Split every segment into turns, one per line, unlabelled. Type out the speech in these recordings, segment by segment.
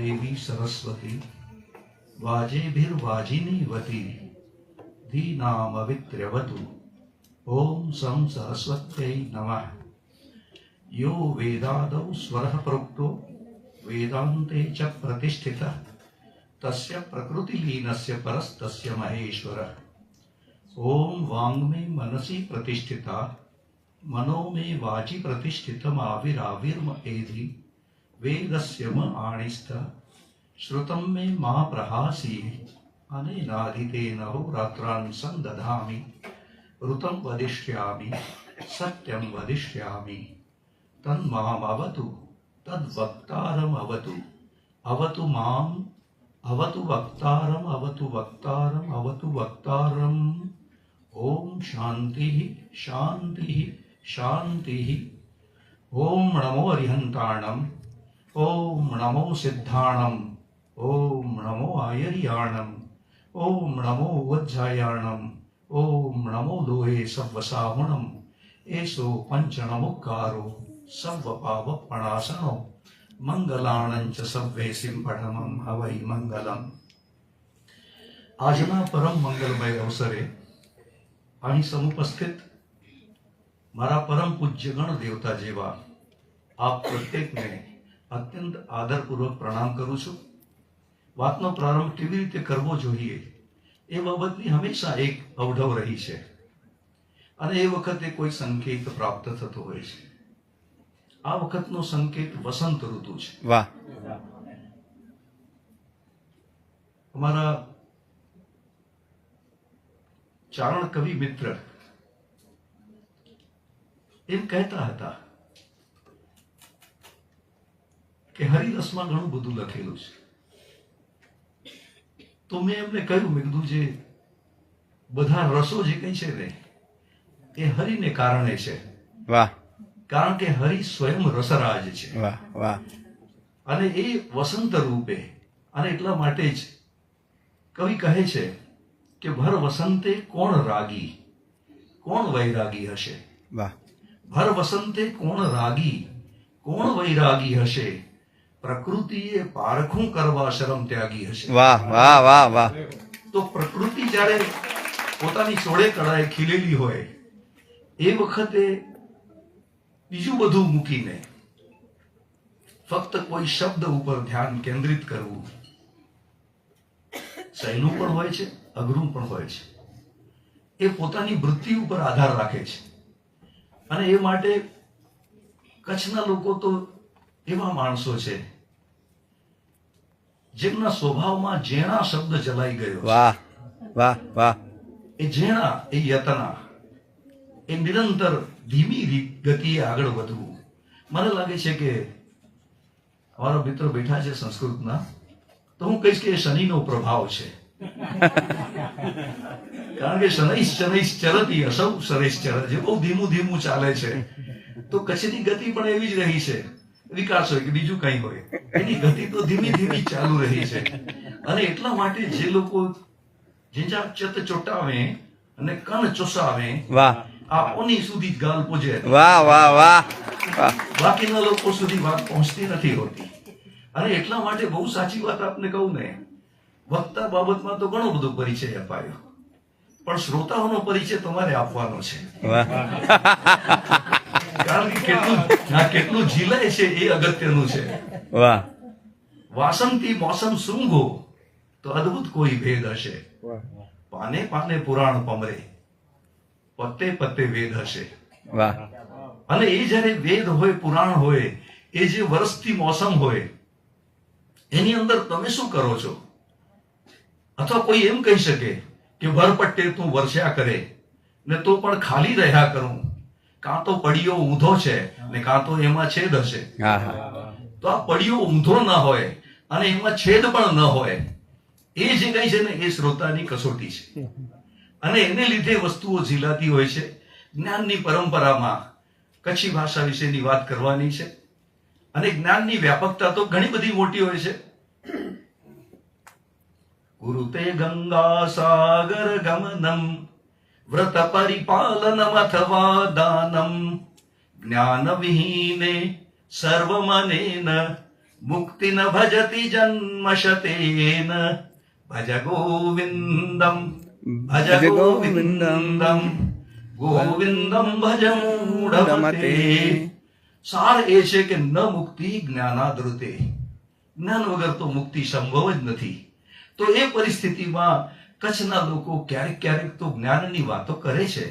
देवी सरस्वती वाजेभिर्वाजिनीवती धीनामवित्र्यवतु। ओम सं सरस्वत्यै नमः। यो वेदादौ स्वरः प्रोक्तो वेदान्ते च प्रतिष्ठितः तस्य प्रकृतिलीनस्य परस्तस्य महेश्वरः। ओम वांग में मनसि प्रतिष्ठिता मनो में वाचि प्रतिष्ठितमाविराविर्म एधि वेदस्य म आणिस्थ श्रुतं मे मा प्रहासी अनेनाधितेन होरात्रान् संदधामि ऋतं वदिष्यामि सत्यं वदिष्यामि तन्मामवतु तद्वक्तारम् अवतु अवतु माम् अवतु वक्तारम् अवतु वक्तारम् अवतु वक्तारम्। ओम शांति शांति शांति। ओम नमो अरिहंताणम। ओम नमो सिद्धाणम। ओम नमो आयर्याणम। ओम नमो वज्जायाणम। ओम नमो लोहे सव्वसाहुणम। एसो पंचनमुक्कारो सव्वपावपणासनो मंगलाणंच सव्वे सिंपणमं हवै मंगलम। આજના પરમ મંગલમય અવસરે અહીં સમુપસ્થિત મારા પરમ પૂજ્ય ગણ દેવતા જેવા આપ પ્રત્યેકને અત્યંત આદરપૂર્વક પ્રણામ કરું છું। વાતનો પ્રારંભ કેવી રીતે કરવો જોઈએ એ બાબતની હંમેશા એક અવઢવ રહી છે અને એ વખતે કોઈ સંકેત પ્રાપ્ત થતો હોય છે। આ વખતનો સંકેત વસંત ઋતુ છે।
વાહ।
અમારા ચારણ કવિ મિત્ર એમ કહેતા હતા કે હરિરસમાં ઘણું બધું લખેલું છે। તો મેં એમને કહ્યું, મેં કીધું જે બધા રસો જે કઈ છે ને એ હરિને કારણે છે।
વાહ।
કારણ કે હરિ સ્વયં રસરાજ છે।
વાહ વાહ।
અને એ વસંત રૂપે અને એટલા માટે જ કવિ કહે છે કે ભર વસંતે કોણ રાગી કોણ વૈરાગી હશે।
વાહ।
ભર વસંતે કોણ રાગી કોણ વૈરાગી હશે પ્રકૃતિએ પારખું કરવા શરમ ત્યાગી હશે।
વાહ વાહ વાહ વાહ।
તો પ્રકૃતિ જ્યારે પોતાની સોળે કળાએ ખીલેલી હોય એ વખતે બીજું બધું મૂકીને ફક્ત કોઈ શબ્દ ઉપર ધ્યાન કેન્દ્રિત કરવું સહેલું પણ હોય છે, અઘરું પણ હોય છે। એ પોતાની વૃત્તિ ઉપર આધાર રાખે છે અને એ માટે કચ્છના લોકો તો એવા માણસો છે જેમના સ્વભાવમાં જેણા શબ્દ જલાઈ ગયો।
વાહ વાહ વાહ।
એ જેણા એ યતના એ નિરંતર ધીમી ગતિએ આગળ વધવું। મને લાગે છે કે અમારા મિત્રો બેઠા છે સંસ્કૃતના, તો હું કહીશ કે એ શનિનો પ્રભાવ છે। કારણ કે શનૈશ શનૈશ ચરતી અસૌ સરેશ ચરત, જે બહુ ધીમું ધીમું ચાલે છે તો કચ્છની ગતિ પણ એવી જ રહી છે। વિકાસ હોય કે બીજું કઈ હોય, એની ગતિ તો ધીમી ધીમી ચાલુ રહી છે। અને એટલા માટે જે લોકો જીંજા ચત ચોટાવે અને કણ ચોસાવે
વાહ।
આ ઓની સુધી જ ગાલ પૂજે।
વાહ વાહ વાહ વાહ।
બાકીના લોકો સુધી વાત પહોંચતી નથી હોતી। અને એટલા માટે બહુ સાચી વાત આપને કહું ને, વક્તા બાબતમાં તો ઘણો બધો પરિચય અપાયો, પણ શ્રોતાઓનો પરિચય તમારે આપવાનો છે। કારણ કે કેટલું ઝીલાય છે એ અગત્યનું છે।
વાહ।
વાસંતી મોસમ સૂંઘો તો અદ્ભુત કોઈ ભેદ હશે। પાને પાને પુરાણ પમરે પત્તે પત્તે વેદ હશે।
વાહ।
અને એ જયારે વેદ હોય, પુરાણ હોય, એ જે વરસતી મોસમ હોય એની અંદર તમે શું કરો છો? અથવા કોઈ એમ કહી શકે કે ભરપટ્ટે તું વર્ષા કરે ને તો પણ ખાલી રહ્યા કરું, કાં તો પડિયો ઊંધો છે ને કાં તો એમાં છેદ હશે। તો આ પડિયો ઊંધો ન હોય અને એમાં છેદ પણ ન હોય, એ જે કઈ છે ને એ શ્રોતાની કસોટી છે અને એને લીધે વસ્તુઓ ઝીલાતી હોય છે। જ્ઞાનની પરંપરામાં કચ્છી ભાષા વિશેની વાત કરવાની છે અને જ્ઞાનની વ્યાપકતા તો ઘણી બધી મોટી હોય છે। ગુરુતે ગંગા સાગર ગમનમ વ્રત પરિપાલનમ અથવા દાનમ જ્ઞાન વિહીને સર્વમનેન મુક્તિ ન ભજતી જન્મશતેન ભજ ગોવિંદમ ભજ ગોવિંદમ ગોવિંદમ ભજ મૂઢમતે. સાર એ છે કે ન મુક્તિ જ્ઞાનાદૃતે, જ્ઞાન વગર તો મુક્તિ સંભવ જ નથી. તો એ પરિસ્થિતિમાં કચ્છના લોકો ક્યારેક ક્યારેક તો જ્ઞાનની વાતો કરે છે,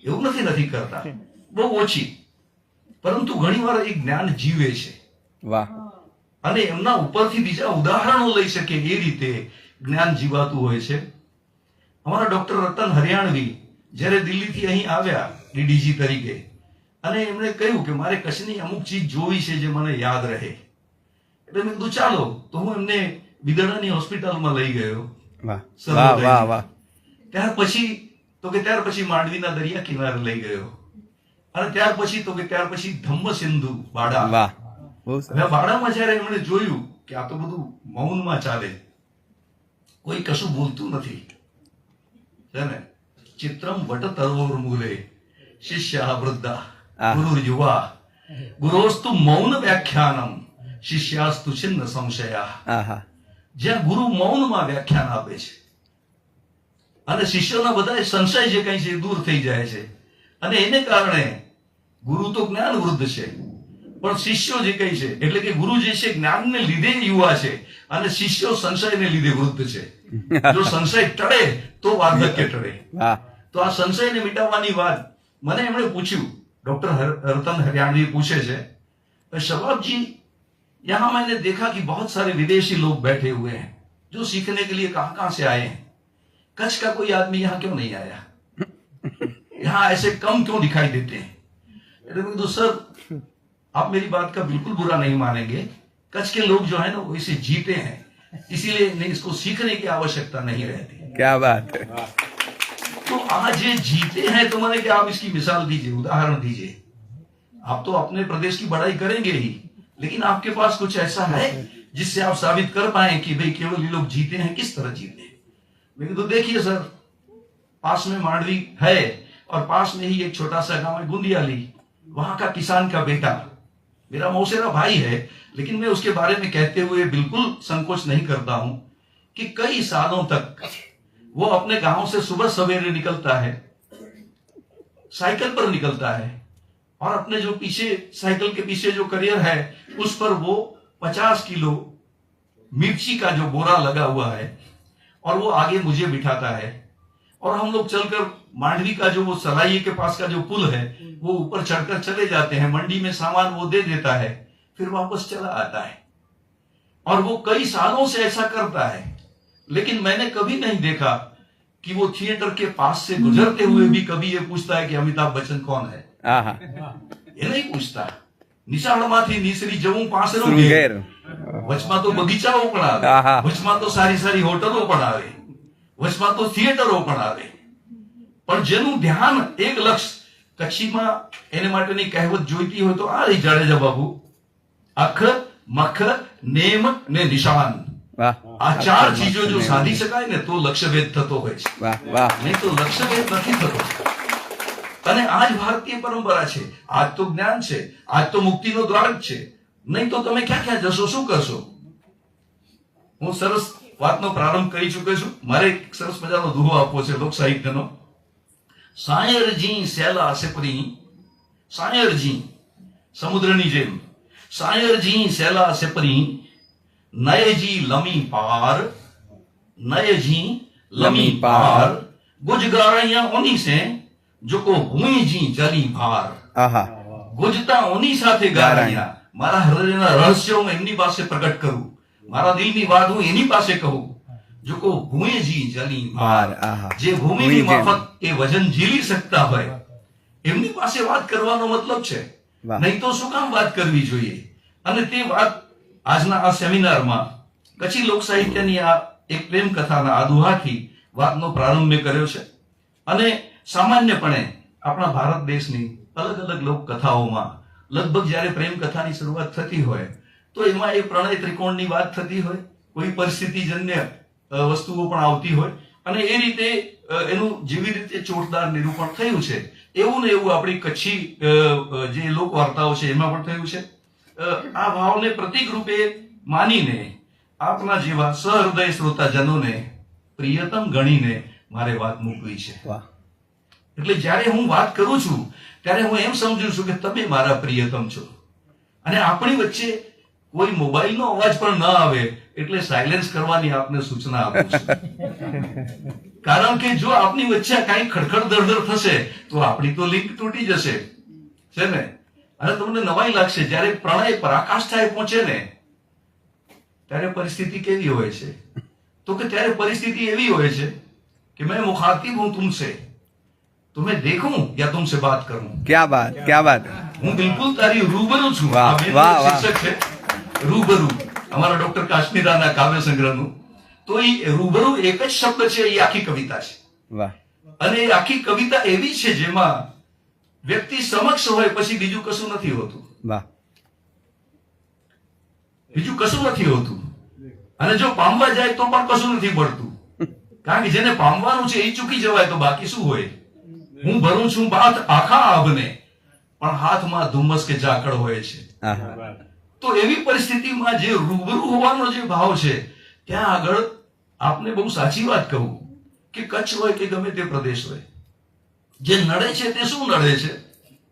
એવું નથી કરતા, બહુ ઓછી, પરંતુ ઘણીવાર એ જ્ઞાન જીવે છે
વાહ
અને એમના ઉપરથી બીજા ઉદાહરણો લઈ શકે એ રીતે જ્ઞાન જીવાતું હોય છે. અમારા ડોક્ટર રતન હરિયાણવી જ્યારે દિલ્હીથી અહીં આવ્યા ડીડીજી તરીકે, અને એમણે કહ્યું કે મારે કચ્છની અમુક ચીજ જોવી છે જે મને યાદ રહે. એટલે મેં કીધું ચાલો, તો હું એમને બિદડાની હોસ્પિટલમાં લઈ ગયો.
વાહ વાહ વાહ વાહ.
ત્યાર પછી માંડવીના દરિયા કિનારે લઈ ગયો, અને ત્યાર પછી ધમ્મ સિંધુ બાડા.
વાહ બહુ સરસ.
હવે બાડામાં જયારે એમણે જોયું કે આ તો બધું મૌનમાં ચાલે, કોઈ કશું બોલતું નથી, છે ને, ચિત્રમ વટ તરોર મૂલે શિષ્ય વૃદ્ધા ગુરુ યુવા ગુરોસ્તુ મૌન વ્યાખ્યાનમ શિષ્યાસ્તુ છિન્ન સંશયા.
આહા.
જ્યાં ગુરુ મૌનમાં વ્યાખ્યાન આપે છે અને શિષ્યોના બધા સંશય જે કઈ છે એ દૂર થઈ જાય છે, અને એને કારણે ગુરુ તો જ્ઞાન વૃદ્ધ છે, પણ શિષ્યો જે કઈ છે, એટલે કે ગુરુ જે છે જ્ઞાનને લીધે યુવા છે અને શિષ્યો સંશયને લીધે વૃદ્ધ છે. જો સંશય ટળે તો વાર્ધક્ય ટળે.
વાહ.
તો આ સંશયને મિટાવવાની વાત મને એમણે પૂછ્યું, डॉक्टर रतन हरियाणवी पूछे थे, शबाब जी यहाँ मैंने देखा कि बहुत सारे विदेशी लोग बैठे हुए हैं जो सीखने के लिए कहां कहां से आए हैं, कच्छ का कोई आदमी यहाँ क्यों नहीं आया, यहाँ ऐसे कम क्यों दिखाई देते हैं. तो सर आप मेरी बात का बिल्कुल बुरा नहीं मानेंगे, कच्छ के लोग जो है ना वो इसे जीते हैं, इसीलिए इन्हें इसको सीखने की आवश्यकता नहीं रहती.
क्या बात है.
तो आज ये जीते हैं तो मैंने कि आप इसकी मिसाल दीजिए, उदाहरण दीजिए. आप तो अपने प्रदेश की बड़ाई करेंगे ही, लेकिन आपके पास कुछ ऐसा है जिससे आप साबित कर पाए कि भाई केवल ये लोग जीते हैं, किस तरह जीते हैं. लेकिन तो देखिए सर, पास में मांडवी है और पास में ही एक छोटा सा गांव है गुंदियाली, वहां का किसान का बेटा मेरा मौसेरा भाई है, लेकिन मैं उसके बारे में कहते हुए बिल्कुल संकोच नहीं करता हूं कि कई सालों तक वो अपने गांव से सुबह सवेरे निकलता है, साइकिल पर निकलता है, और अपने जो पीछे साइकिल के पीछे जो करियर है उस पर वो 50 किलो मिर्ची का जो बोरा लगा हुआ है और वो आगे मुझे बिठाता है, और हम लोग चलकर मांडवी का जो वो सराइये के पास का जो पुल है वो ऊपर चढ़कर चले जाते हैं, मंडी में सामान वो दे देता है, फिर वापस चला आता है. और वो कई सालों से ऐसा करता है, लेकिन मैंने कभी नहीं देखा कि वो थिएटर के पास से गुजरते हुए भी कभी ये पूछता है कि अमिताभ बच्चन कौन है.
आहा.
ये नहीं पूछता. નિશાળમાંથી નીસરી જવું પાસરું
શૃંગેર.
વચમાં તો બગીચાઓ પણ આવે,
આહા.
વચમાં તો સારી સારી હોટલો પણ આવે, વચમાં તો થિયેટરો પણ આવે, પણ જેનું ધ્યાન એક લક્ષ, કચ્છીમાં એને માટેની કહેવત જોઈતી હોય તો આ રહી જાડેજા બાબુ, અખ મખ નેમ ને નિશાન.
વાહ.
આ ચાર ચીજો જો સાધી શકાય ને તો લક્ષ્યભેદ થતો હોય છે,
વાહ વાહ.
નહીં તો લક્ષ્યભેદ નથી થતો. અને આ જ ભારતીય પરંપરા છે, આજ તો જ્ઞાન છે, આજ તો મુક્તિનો દ્વાર જ છે, નહીં તો તમે ક્યાં ક્યાં જશો, શું કરશો. હું સરસ વાતનો પ્રારંભ કરી ચૂક્યો છું. મારે એક સરસ મજાનો દુહો આપવો છે લોક સાહિત્યનો. સાયરજી સેલા સેપરી, સાયરજી સમુદ્રની જેમ, સાયરજી સેલા સેપરી, નયજી લમી પાર, નયજી લમી પાર, ગુજગારૈયા ઓની સે જો કો ભૂમિજી જલી ભાર.
આહા.
ગુજતા ઓની સાથે ગારૈયા. મારા હૃદયના રહસ્યો હું એમની પાસે પ્રગટ કરું, મારા દિલની વાત હું એની પાસે કહું. જો કો ભૂમિજી જલી ભાર,
આહા.
જે ભૂમિની માફક એ વજન ઝીલી શકતા હોય એમની પાસે વાત કરવાનો મતલબ છે,
વાહ.
નહીં તો શું કામ વાત કરવી જોઈએ. અને તે વાત આજના આ સેમિનારમાં કચ્છી લોક સાહિત્યની આ એક પ્રેમ કથાના આ દુહાથી વાતનો પ્રારંભ મેં કર્યો છે. અને સામાન્યપણે આપણા ભારત દેશની અલગ અલગ લોક કથાઓમાં લગભગ જ્યારે પ્રેમ કથાની શરૂઆત થતી હોય તો એમાં એ પ્રણય ત્રિકોણની વાત થતી હોય, કોઈ પરિસ્થિતિજન્ય વસ્તુઓ પણ આવતી હોય, અને એ રીતે એનું જેવી રીતે ચોટદાર નિરૂપણ થયું છે એવું ને એવું આપણી કચ્છી જે લોક વાર્તાઓ છે એમાં પણ થયું છે. આ ભાવને પ્રતીક રૂપે માનીને આપના જેવા સહૃદય શ્રોતાજનોને પ્રિયતમ ગણીને મારે વાત મૂકવી છે.
વાહ
એટલે જ્યારે હું વાત કરું છું ત્યારે હું એમ સમજુ છું કે તમે મારા પ્રિયતમ છો. અને આપણી વચ્ચે કોઈ મોબાઈલનો અવાજ પણ ન આવે એટલે સાયલેન્સ કરવાની આપને સૂચના આપું છું. કારણ કે જો આપની વચ્ચે કાંઈ ખડખડ દળદળ થશે તો આપણી તો લિંક તૂટી જશે, છે ને. અને તમને નવાઈ લાગશે જ્યારે પ્રણય પરાકાષ્ઠાએ પહોંચે ને ત્યારે પરિસ્થિતિ કેવી હોય છે? તો કે ત્યારે પરિસ્થિતિ એવી હોય છે कि मैं मुखातिब हूं तुमसे, तुम्हें देखूं या तुमसे बात करूं.
क्या बात
હું બિલકુલ તારી રૂબરૂ છું.
વાહ,
આ બે
વાહ, વાહ.
શીર્ષક છે રૂબરૂ, અમારા ડોક્ટર કાશ્મીરાના કાવ્ય સંગ્રહનું. તો એ રૂબરૂ એક જ શબ્દ છે, એ આખી કવિતા છે.
વાહ
અને એ આખી કવિતા એવી છે જેમાં વ્યક્તિ સમક્ષ હોય પછી બીજું કશું નથી હોતું,
વાહ
બીજું કશું નથી હોતું. અને જો પામવા જાય તો પણ કશું નથી પડતું, કારણ કે જેને પામવાનું છે એ ચૂકી જવાય તો બાકી શું હોય? હું ભરું છું બાત આખા આભને, પણ હાથમાં ધુમ્મસ કે ઝાકળ હોય છે.
આહા.
તો એવી પરિસ્થિતિમાં જે રૂબરૂ હોવાનો જે ભાવ છે ત્યાં આગળ આપને બહુ સાચી વાત કહું કે કચ્છ હોય કે ગમે તે પ્રદેશ હોય, જે નડે છે તે શું નડે છે?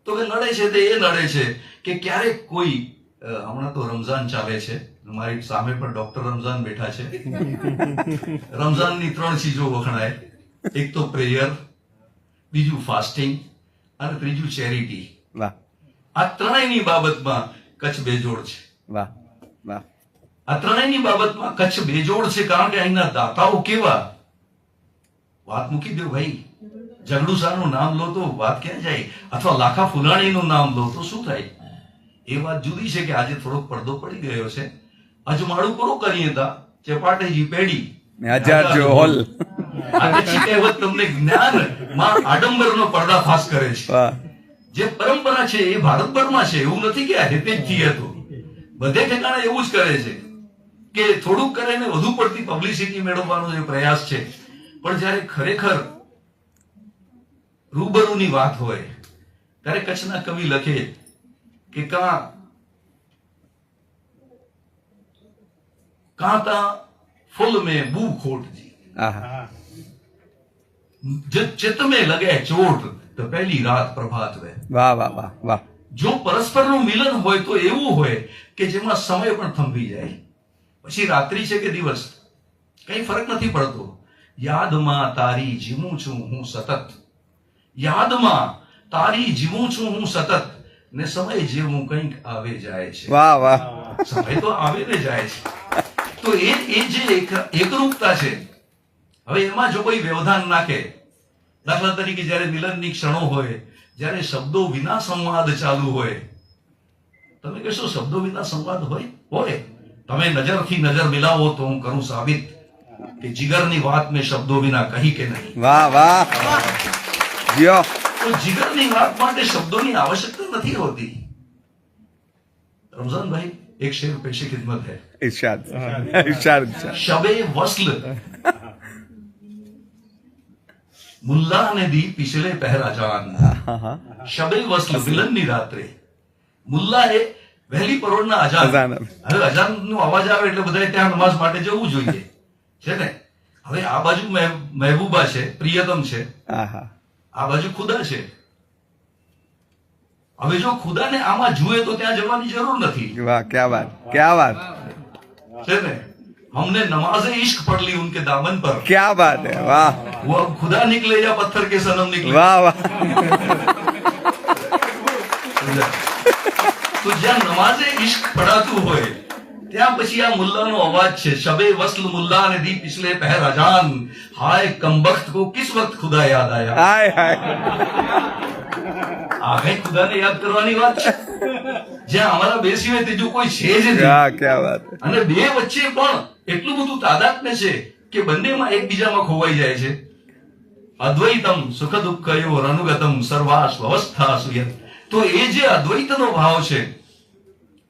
તો કે નડે છે તે એ નડે છે કે ક્યારેક કોઈ હમણાં તો રમઝાન ચાલે છે, મારી સામે પણ ડોક્ટર રમઝાન બેઠા છે. રમઝાનની 3 ચીજો વખણાય, એક તો પ્રેયર, બીજું ફાસ્ટિંગ અને ત્રીજું ચેરિટી.
વાહ
આ ત્રણેયની બાબતમાં કચ્છ બેજોડ છે.
વાહ વાહ
આ ત્રણેયની બાબતમાં કચ્છ બેજોડ છે, કારણ કે અહીંના દાતાઓ કેવા. વાત મૂકી દો ભાઈ, જગડુસાનું નામ લો તો વાત ક્યાં જાય, અથવા લાખા ફુલાણીનું નામ લો તો શું થાય? એ વાત જુદી છે કે આજે થોડોક પડદો પડી ગયો છે. અજમાડું પૂરું કરીએ તા ચપાટેજી પેડી
હજાર જો હોલ.
આ કચ્છી કહેવત તમને જ્ઞાનમાં આડંબરનો પર્દાફાશ કરે છે.
વાહ
જે પરંપરા છે એ ભારતભરમાં છે, એવું નથી કે આ હેતેજથી હતું. બધે ઠેકાણે એવું જ કરે છે કે થોડુંક કરે ને વધુ પડતી પબ્લિસિટી મેળવવાનો જે પ્રયાસ છે. પણ જ્યારે ખરેખર રૂબરૂની વાત હોય ત્યારે કચ્છના કવિ લખે કે કાંતા ફૂલ में बू खोट जी,
આહા
जब चित्त में लगे चोट तो पहली रात प्रभात वे.
વાહ વાહ વાહ વાહ
જો પરસ્પરનું મિલન હોય તો એવું હોય કે જેમાં સમય પણ થંભી જાય, પછી રાત્રિ છે કે દિવસ કઈ ફરક નથી પડતો. યાદમાં તારી જીવું છું હું સતત, યાદમાં તારી જીવું છું હું સતત, ને સમય જેવું કંઈક આવે જાય છે.
વાહ વાહ
સમય તો આવે ને જાય છે. તો એ જે એકરૂપતા છે, હવે એમાં જો કોઈ વ્યવધાન નાખે, દાખલા તરીકે જ્યારે મિલનની ક્ષણો હોય, જ્યારે શબ્દો વિના સંવાદ ચાલુ હોય, તમે કહેશો શબ્દો વિના સંવાદ હોય? તમે નજરથી નજર મિલાવો તો હું કરું સાબિત કે જીગરની વાત મેં શબ્દો વિના કહી કે નહીં.
વાહ વાહ જીઓ
તો જીગરની વાત માટે શબ્દોની આવશ્યકતા નથી હોતી. रमजान भाई एक शेर पेशे खिदमत है.
इरशाद इरशाद
शबे वस्ल मुल्ला ने दी पिछले पहरा जान. શબે વસ્લ મિલનની રાત્રે મુલ્લા એ વહેલી પરોઢના અજાન. હવે અજાનનો અવાજ આવે એટલે બધાએ ત્યાં નમાઝ માટે જવું જોઈએ, છે ને. હવે આ બાજુ મહેબૂબા છે, પ્રિયતમ છે, આ બાજુ ખુદા છે. હવે જો ખુદાને આમાં જુએ તો ત્યાં જવાની જરૂર નથી.
વાહ ક્યા વાત ક્યા વાત
છે ને. हमने नमाज़े इश्क पढ़ ली उनके दामन पर.
क्या बात है वाह
वो अब खुदा निकले या पत्थर के सनम निकले.
वाह वाह
તો જ્યાં નમાઝે ઇશ્ક પડાતું હોય ત્યાં પછી આ મુલ્લાનો અવાજ છે. શબે વસ્લ મુલ્લા ને દી પિછલે પહેર અજાન, હાય કમબખ્ત કો કિસ વક્ત ખુદા યાદ આયા.
हाय हाय
આ કઈ ખુદાને યાદ કરવાની વાત છે જ્યાં અમારા બે સિવાય ત્રીજું કોઈ છે જ નહીં.
क्या क्या बात है
અને બે વચ્ચે પણ એટલું બધું તાદાત્મ્ય છે કે બંનેમાં એકબીજામાં ખોવાઈ જાય છે. અદ્વૈતમ સુખ દુઃખયો રનુગતમ સર્વાસ અવસ્થા સુયત. તો એ જે અદ્વૈતનો ભાવ છે,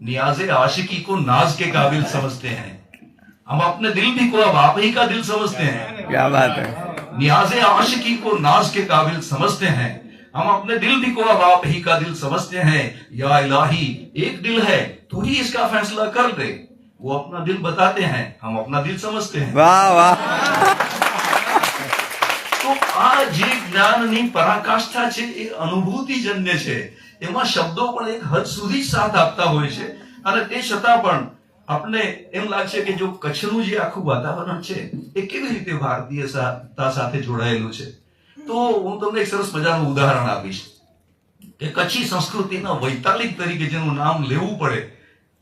नियाज़े आशिकी को नाज के काबिल समझते हैं हम, अपने दिल भी को अब आप ही का दिल समझते हैं.
क्या बात है
नियाज़े आशिकी को नाज के काबिल समझते हैं हम, अपने दिल भी को अब आप ही का दिल समझते हैं. या इलाही एक दिल है तू ही इसका फैसला कर दे, वो अपना दिल बताते हैं, हम अपना दिल समझते हैं.
વાહ વાહ
તો આ જે જ્ઞાનની પરાકાષ્ઠા છે એ અનુભૂતિજન્ય છે. એમાં શબ્દો પણ એક હદ સુધી સાથ આપતા હોય છે, અને તે છતાં પણ આપણે એમ લાગશે કે જો કચ્છનું જે આખું વાતાવરણ છે એ કેવી રીતે ભારતીયતા સાથે જોડાયેલું છે. તો હું તમને એક સરસ મજાનું ઉદાહરણ આપીશ કે કચ્છી સંસ્કૃતિના વૈતાલિક તરીકે જેનું નામ લેવું પડે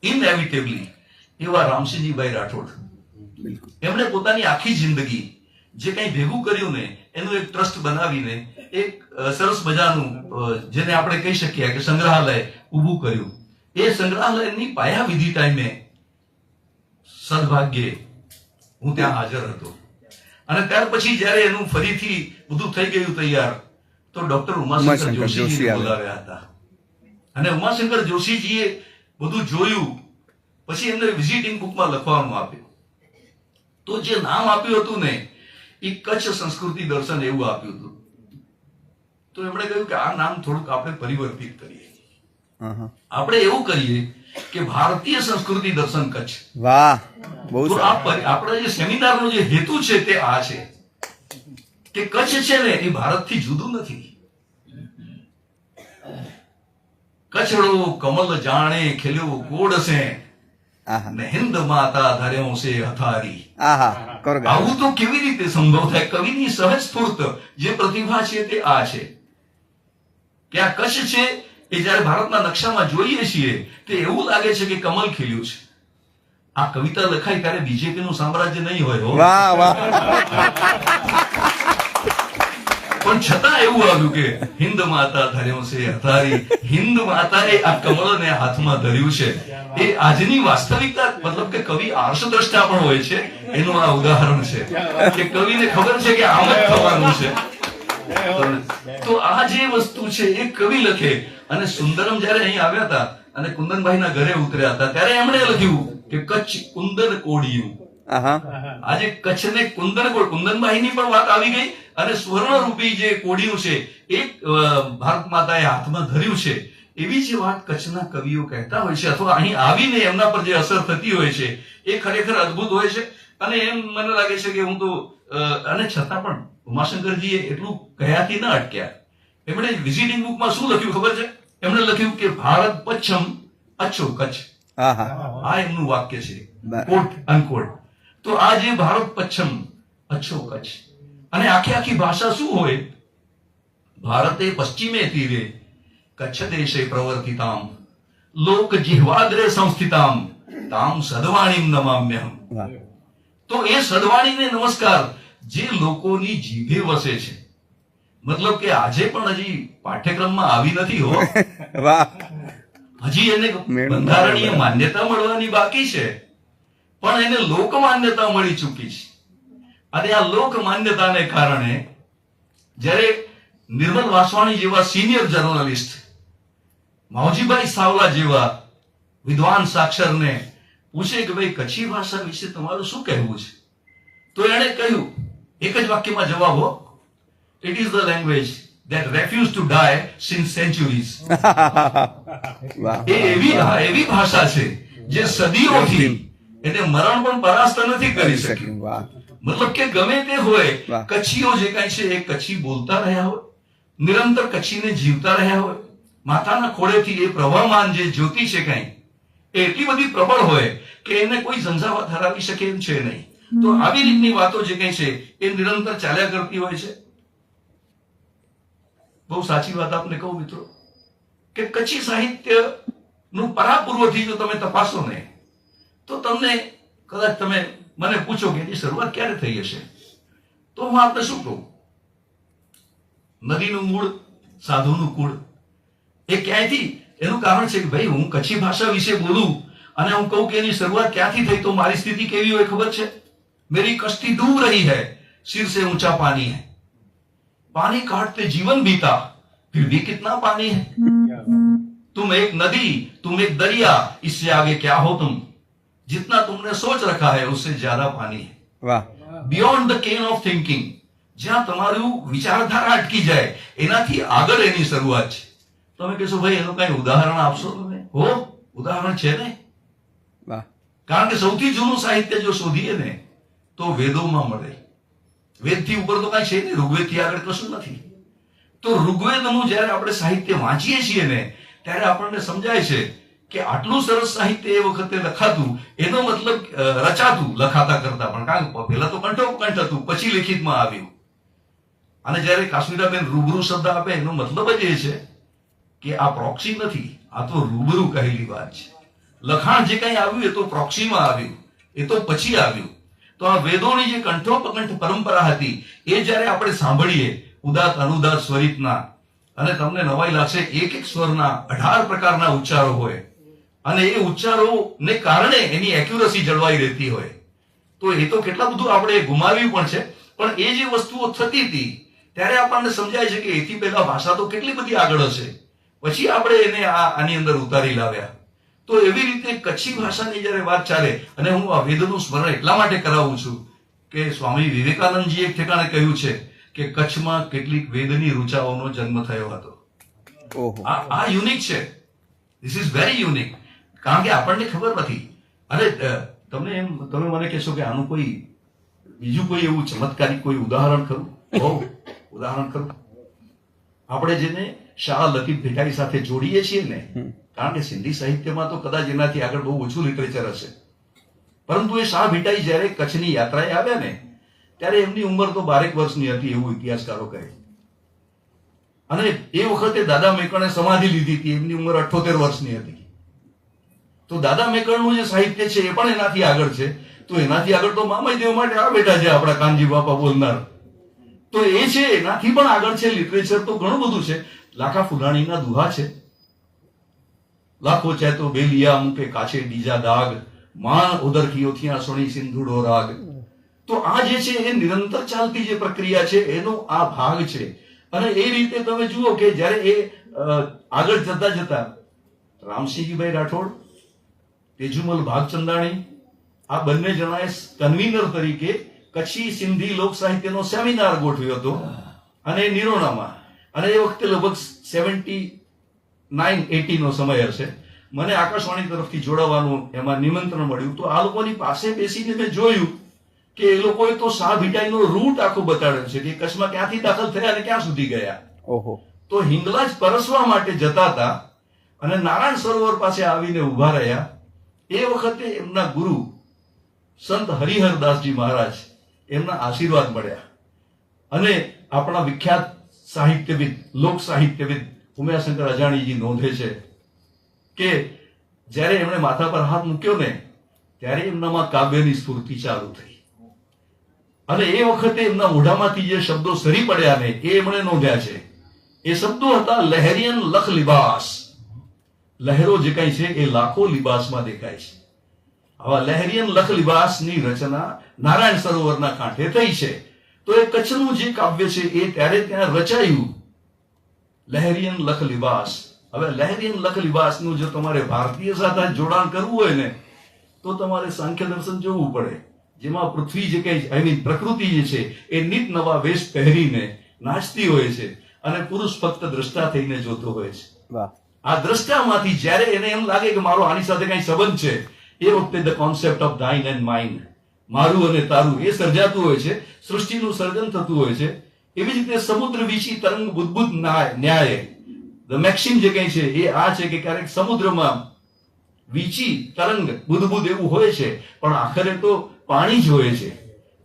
ઇનએવિટેબલી એવા રામસિંહજીભાઈ રાઠોડ. એમણે પોતાની આખી જિંદગી જે કંઈ ભેગું કર્યું ને એનું એક ટ્રસ્ટ બનાવીને એક સરસ મજાનું જેને આપણે કહી શકીએ કે સંગ્રહાલય ઊભું કર્યું. એ સંગ્રહાલયની પાયાવિધિ ટાઈમે સદભાગ્યે હું ત્યાં હાજર હતો, અને ત્યાર પછી જયારે એનું ફરીથી બધું થઈ ગયું તૈયાર તો ડોક્ટર ઉમાશંકર જોશીજીને બોલાવ્યા હતા, અને ઉમાશંકર જોશીજીએ બધું જોયું પછી એમને વિઝિટિંગ બુકમાં લખવાનું આપ્યું. તો જે નામ આપ્યું હતું ને એ કચ્છ સંસ્કૃતિ દર્શન એવું આપ્યું હતું. તો એમણે કહ્યું કે આ નામ થોડુંક આપણે પરિવર્તિત કરીએ, આપણે એવું કરીએ કે ભારતીય સંસ્કૃતિ દર્શન કચ્છ.
વાહ બહુ
તો આપણા જે સેમિનારનો જે હેતુ છે તે આ છે કે કચ્છ છે ને એ ભારતથી જુદું નથી. કચ્છડો કમલ જાણે ખીલ્યો કોડ સે ને હિન્દ માતા ધર્યો સે હથારી.
આહા કરો
આવું તો કેવી રીતે સંભવ થાય? કવિની સહજ સ્ફૂર્ત જે પ્રતિભા છે તે આ છે કે આ કચ્છ છે એ જયારે ભારતના નકશામાં જોઈએ છીએ તે એવું લાગે છે કે કમલ ખીલ્યું છે. આ કવિતા લખાઈ ત્યારે બીજેપી નું સામ્રાજ્ય નહીં હોય હો.
વાહ વાહ
પણ છતાં એવું આવ્યું કે હિન્દ માતા ધર્યો છે હથારી. હિન્દ માતાએ આ કમળને હાથમાં ધર્યું છે. એ આજની વાસ્તવિકતા, મતલબ કે કવિ આર્ષદ્રષ્ટા પણ હોય છે, એનું આ ઉદાહરણ છે કે કવિને ખબર છે કે આમ જ થવાનું છે. તો આ જે વસ્તુ છે એ કવિ લખે. અને સુંદરમ જયારે અહીં આવ્યા હતા અને કુંદનભાઈના ઘરે ઉતર્યા હતા ત્યારે એમણે લખ્યું કે કચ્છ કુંદન કોડિયું. આજે કચ્છને કુંદનભાઈની પણ વાત આવી ગઈ, અને સ્વર્ણરૂપી જે કોડિયું છે એ ભારત માતાએ હાથમાં ધર્યું છે. એવી જે વાત કચ્છના કવિઓ કહેતા હોય છે, અથવા અહીં આવીને એમના પર જે અસર થતી હોય છે એ ખરેખર અદ્ભુત હોય છે. અને એમ મને લાગે છે કે હું તો અને છતાં પણ ઉમાશંકરજીએ એટલું કયાથી ન અટક્યા. એમણે વિઝિટિંગ બુકમાં શું લખ્યું ખબર છે? એમણે લખ્યું કે ભારત પશ્ચિમ અચ્છો કચ્છ. આ એમનું વાક્ય છે, કોટ અનકોટ. તો આ જે ભારત પશ્ચિમ અચ્છો કચ્છ, અને આખી ભાષા શું હોય? ભારતે પશ્ચિમે તીરે કચ્છ દેશે પ્રવર્તિતામ લોક જીહ્વાગ્રે સંસ્થિતામ તામ સદવાણીમ નમામ્યહમ. તો એ સદવાણીને નમસ્કાર જે લોકોની જીભે વસે છે, મતલબ કે આજે પણ હજી પાઠ્યક્રમમાં આવી નથી હો. હજી એને બંધારણીય માન્યતા મળવાની બાકી છે, પણ એને લોક માન્યતા મળી ચૂકી છે. અને આ લોક માન્યતાને કારણે જ્યારે નિર્મલ વાસવાણી જેવા સિનિયર જર્નલિસ્ટ, માવજીભાઈ સાવલા જેવા વિદ્વાન સાક્ષરને પૂછે કે ભાઈ કચ્છી ભાષા વિશે તમારું શું કહેવું છે, તો એણે કહ્યું એક જ વાક્યમાં જવાબ હો, it is the language that refused to die since centuries. એ એવી ભાષા છે જે સદીઓથી એને મરણ પણ પરાસ્ત નથી કરી શકી. મતલબ કે ગમે તે હોય, કચ્છીઓ જે કઈ છે એ કચ્છી બોલતા રહ્યા હોય, નિરંતર કચ્છીને જીવતા રહ્યા હોય. માથાના ખોળેથી એ પ્રવાહમાન જે જ્યોતિ છે કઈ એ એટલી બધી પ્રબળ હોય કે એને કોઈ ઝંઝાવાત હરાવી શકે એમ છે નહીં. તો આવી રીતની વાતો જે કઈ છે એ નિરંતર ચાલ્યા કરતી હોય છે. બહુ સાચી વાત આપને કહું મિત્રો કે કચ્છી સાહિત્ય નું પરાપૂર્વથી જો તમે તપાસો ને તો તમને કદાચ તમે મને પૂછો કે એની શરૂઆત ક્યારે થઈ હશે, તો હું આપને શું કહું? નદીનું મૂળ સાધુનું કુળ. એ ક્યાંયથી? એનું કારણ છે કે ભાઈ હું કચ્છી ભાષા વિશે બોલું અને હું કહું કે એની શરૂઆત ક્યાંથી થઈ, તો મારી સ્થિતિ કેવી હોય ખબર છે? मेरी कश्ती डूब रही है, सिर से ऊंचा पानी है, पानी काटते जीवन बीता, फिर भी कितना पानी है. तुम एक नदी, तुम एक दरिया, इससे आगे क्या हो तुम, जितना तुमने सोच रखा है उससे ज्यादा पानी है. Beyond the can of thinking. જ્યાં તમારું વિચારધારા અટકી જાય એનાથી આગળ એની શરૂઆત છે. તમે કહેશો ભાઈ એનું કઈ ઉદાહરણ આપશો તમે? હો, ઉદાહરણ છે ને. કારણ કે સૌથી જૂનું સાહિત્ય જો શોધીએ ને તો વેદોમાં મળે. વેદથી ઉપર તો કાંઈ છે નહીં, ઋગ્વેદથી આગળ કશું નથી. તો ઋગ્વેદનું જ્યારે આપણે સાહિત્ય વાંચીએ છીએ ને ત્યારે આપણને સમજાય છે કે આટલું સરસ સાહિત્ય એ વખતે લખાતું, એનો મતલબ રચાતું લખાતા કરતા પણ, કારણ કે પહેલા તો કંઠોપકંઠ હતું, પછી લિખિતમાં આવ્યું. અને જ્યારે કાશ્મીરાબેન રૂબરૂ શબ્દ આપે એનો મતલબ જ એ છે કે આ પ્રોક્સી નથી, આ તો રૂબરૂ કહેલી વાત છે. લખાણ જે કંઈ આવ્યું એ તો પ્રોક્સીમાં આવ્યું, એ તો પછી આવ્યું. તો આ વેદોની જે કંઠોપકંઠ પરંપરા હતી એ જ્યારે આપણે સાંભળીએ ઉદાત અનુદાત સ્વરિતના, અને તમને નવાઈ લાગશે એક એક સ્વરના 18 પ્રકારના ઉચ્ચારો હોય, અને એ ઉચ્ચારોને કારણે એની એક્યુરસી જળવાઈ રહેતી હોય. તો એ તો કેટલા બધું આપણે ગુમાવ્યું પણ છે. પણ એ જે વસ્તુઓ થતી હતી ત્યારે આપણને સમજાય છે કે એથી પહેલા ભાષા તો કેટલી બધી આગળ હશે, પછી આપણે એને આની અંદર ઉતારી લાવ્યા. તો એવી રીતે કચ્છી ભાષાની જ્યારે વાત ચાલે, અને હું આ વેદનું સ્મરણ એટલા માટે કરાવું છું કે સ્વામી વિવેકાનંદજી એક ઠેકાણે કહ્યું છે કે કચ્છમાં કેટલીક વેદની ઋચાઓનો જન્મ થયો હતો. આ યુનિક છે, ધીસ ઇઝ વેરી યુનિક. કારણ કે આપણને ખબર નથી. અને તમે મને કહેશો કે આનું કોઈ બીજું કોઈ એવું ચમત્કારી કોઈ ઉદાહરણ ખરું? ઉદાહરણ ખરું. આપણે જેને શાહ લતીફ ભેટાઈ સાથે જોડીએ છીએ ને, કારણ કે સિંધી સાહિત્યમાં તો કદાચ એનાથી આગળ બહુ ઓછું લિટરેચર હશે, પરંતુ એ શાહ ભેટાઈ જ્યારે કચ્છની યાત્રાએ આવ્યા ને ત્યારે એમની ઉંમર તો 12 વર્ષની હતી એવું ઇતિહાસકારો કહે. અને એ વખતે દાદા મેકણે સમાધિ લીધી હતી, એમની ઉંમર 78 વર્ષની હતી. તો દાદા મેકણનું જે સાહિત્ય છે એ પણ એનાથી આગળ છે. તો એનાથી આગળ તો મામાદેવ માટે આ બેઠા છે આપણા કાનજી બાપા બોલનાર. તો એ છે, એનાથી પણ આગળ છે લિટરેચર તો ઘણું બધું છે. લાખા ફુલાણીના દુહા છે, લાખો ચેતો બેલિયા મૂકે કાછે બીજા દાગ, માં ઉદર કિયો થિયા સોણી સિંધુડો રાગ. તો આ જે છે એ નિરંતર ચાલતી જે પ્રક્રિયા છે એનો આ ભાગ છે. અને એ રીતે તમે જુઓ કે જ્યારે એ આગળ જતા જતા રામસિંહજીભાઈ રાઠોડ, તેજુમલ ભાગચંદાણી, આ બંને જણાએ કન્વીનર તરીકે કચ્છી સિંધી લોક સાહિત્યનો સેમિનાર ગોઠવ્યો હતો, અને નિરોણામાં. અને એ વખતે લગભગ 79-80 નો સમય હશે. મને આકાશવાણી તરફથી જોડાવાનું એમાં નિમંત્રણ મળ્યું. તો આ લોકોની પાસે બેસીને મેં જોયું કે એ લોકોએ તો શાહ ભીટાઈનો રૂટ આખો બતાડ્યો છે કે કચ્છમાં ક્યાંથી દાખલ થયા અને ક્યાં સુધી ગયા. તો હિંગલાજ પરસવા માટે જતા હતા અને નારાયણ સરોવર પાસે આવીને ઉભા રહ્યા. એ વખતે એમના ગુરુ સંત હરિહરદાસજી મહારાજ, એમના આશીર્વાદ મળ્યા. અને આપણા વિખ્યાત સાહિત્યવિદ, લોક સાહિત્યવિદ ઉમિયાશંકર અજાણીજી નોંધે છે કે જ્યારે એમણે માથા પર હાથ મૂક્યો ને ત્યારે એમનામાં કાવ્યની સ્ફૂર્તિ ચાલુ થઈ. અને એ વખતે એમના મોઢામાંથી જે શબ્દો સરી પડ્યા ને એ એમણે નોંધ્યા છે. એ શબ્દો હતા લહેરિયન લખ લિબાસ. લહેરો જે કઈ છે એ લાખો લિબાસમાં દેખાય છે. આવા લહેરિયન લખ લિબાસની રચના નારાયણ સરોવરના કાંઠે થઈ છે. તો એ કચ્છનું જે કાવ્ય છે એ ત્યારે ત્યાં રચાયું, લહેરિયન લખ લિબાસ. હવે લહેરિયન લખ લિબાસનું જો તમારે ભારતીય સાથે જોડાણ કરવું હોય ને તો તમારે સાંખ્ય દર્શન જોવું પડે, જેમાં પૃથ્વી જે કઈ પ્રકૃતિ જે છે એ નિત નવા વેશ પહેરીને નાચતી હોય છે અને પુરુષ ફક્ત દ્રષ્ટા થઈને જોતો હોય છે. આ દ્રષ્ટામાંથી જ્યારે એને એમ લાગે કે મારો આની સાથે કઈ સંબંધ છે, એ વખતે the concept of thine and mine, મારું અને તારું, એ સર્જાતું હોય છે, સૃષ્ટિનું સર્જન થતું હોય છે. એવી જ રીતે સમુદ્ર વિશી તરંગ બુદ્બુદ ન્યાય, ધ મેક્સિમ જે કઈ છે એ આ છે કે ક્યારેક સમુદ્રમાં વીચી તરંગ બુદ્બુદ એવું હોય છે, પણ આખરે તો પાણી જ હોય છે.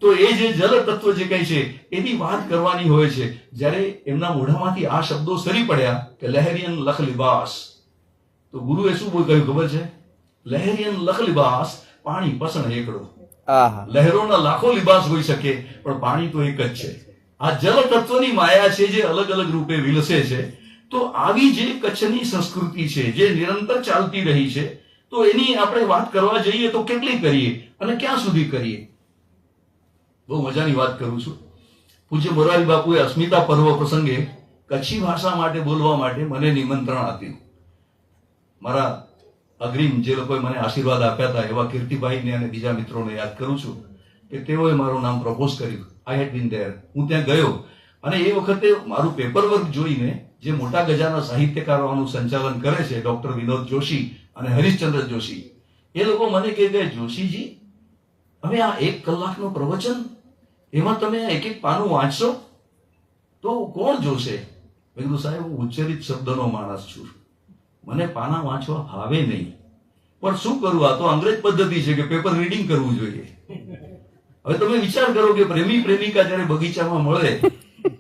તો એ જે જલ તત્વ જે કઈ છે એની વાત કરવાની હોય છે. જ્યારે એમના મોઢામાંથી આ શબ્દો સરી પડ્યા કે લહેરિયન લખ લિબાસ, તો ગુરુએ શું કહ્યું ખબર છે? લહેરિયન લખ લિબાસ, પાણી પસણ હેકડો. લહેરોના લાખો લિબાસ હોઈ શકે પણ પાણી તો એક જ છે. આ જલ તત્વની માયા છે જે અલગ અલગ રૂપે વિલસે છે. તો આવી જે કચ્છની સંસ્કૃતિ છે જે નિરંતર ચાલતી રહી છે, તો એની આપણે વાત કરવા જઈએ તો કેટલી કરીએ અને ક્યાં સુધી કરીએ? બહુ મજાની વાત કરું છું. પૂજ્ય મોરારી બાપુએ અસ્મિતા પર્વ પ્રસંગે કચ્છી ભાષા માટે બોલવા માટે મને નિમંત્રણ આપ્યું. મારા અગ્રીમ જે લોકોએ મને આશીર્વાદ આપ્યા હતા એવા કીર્તિભાઈને અને બીજા મિત્રોને યાદ કરું છું કે તેઓએ મારું નામ પ્રપોઝ કર્યું. આઈ હેડ બીન ધેર. હું ત્યાં ગયો અને એ વખતે મારું પેપર વર્ક જોઈને જે મોટા ગજાના સાહિત્યકારોનું સંચાલન કરે છે ડોક્ટર વિનોદ જોશી અને હરીશચંદ્ર જોશી, એ લોકો મને કહે કે જોશીજી હવે આ 1 કલાકનું પ્રવચન એમાં તમે એક એક પાનું વાંચશો તો કોણ જોશે? મેં કીધું સાહેબ હું ઉચ્ચરિત શબ્દનો માણસ છું, મને પાના વાંચવા ભાવે નહીં, પણ શું કરું, આ તો અંગ્રેજ પદ્ધતિ છે કે પેપર રીડિંગ કરવું જોઈએ. હવે તમે વિચાર કરો કે પ્રેમી પ્રેમિકા જયારે બગીચામાં મળે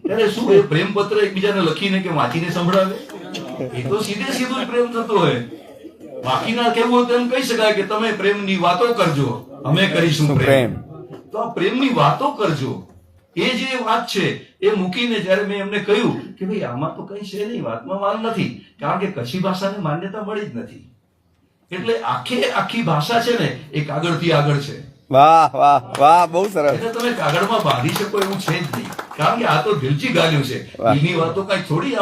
ત્યારે શું એ પ્રેમપત્ર એકબીજાને લખીને કે વાંચીને સંભળાવે? એ તો સીધે સીધું જ પ્રેમ થતો હોય. બાકીના કેવું હોય તો એમ કહી શકાય કે તમે પ્રેમની વાતો કરજો, અમે કરીશું પ્રેમ. તો આ પ્રેમની વાતો કરજો એ જે વાત છે એ મૂકીને જયારે મેં એમને કહ્યું કે ભાઈ આમાં તો કઈ છે નહીં, વાતમાં માલ નથી, કારણ કે કચ્છી ભાષાને માન્યતા મળી જ નથી. એટલે આખી ભાષા છે ને એ કાગળથી આગળ છે.
વાહ વાહ વાહ, બહુ સરસ.
એટલે તમે કાગળમાં બાંધી શકો એવું છે જ નહીં, કારણ કે આ તો દિલથી ગાલ્યું છે. દિલની વાતો કઈ થોડી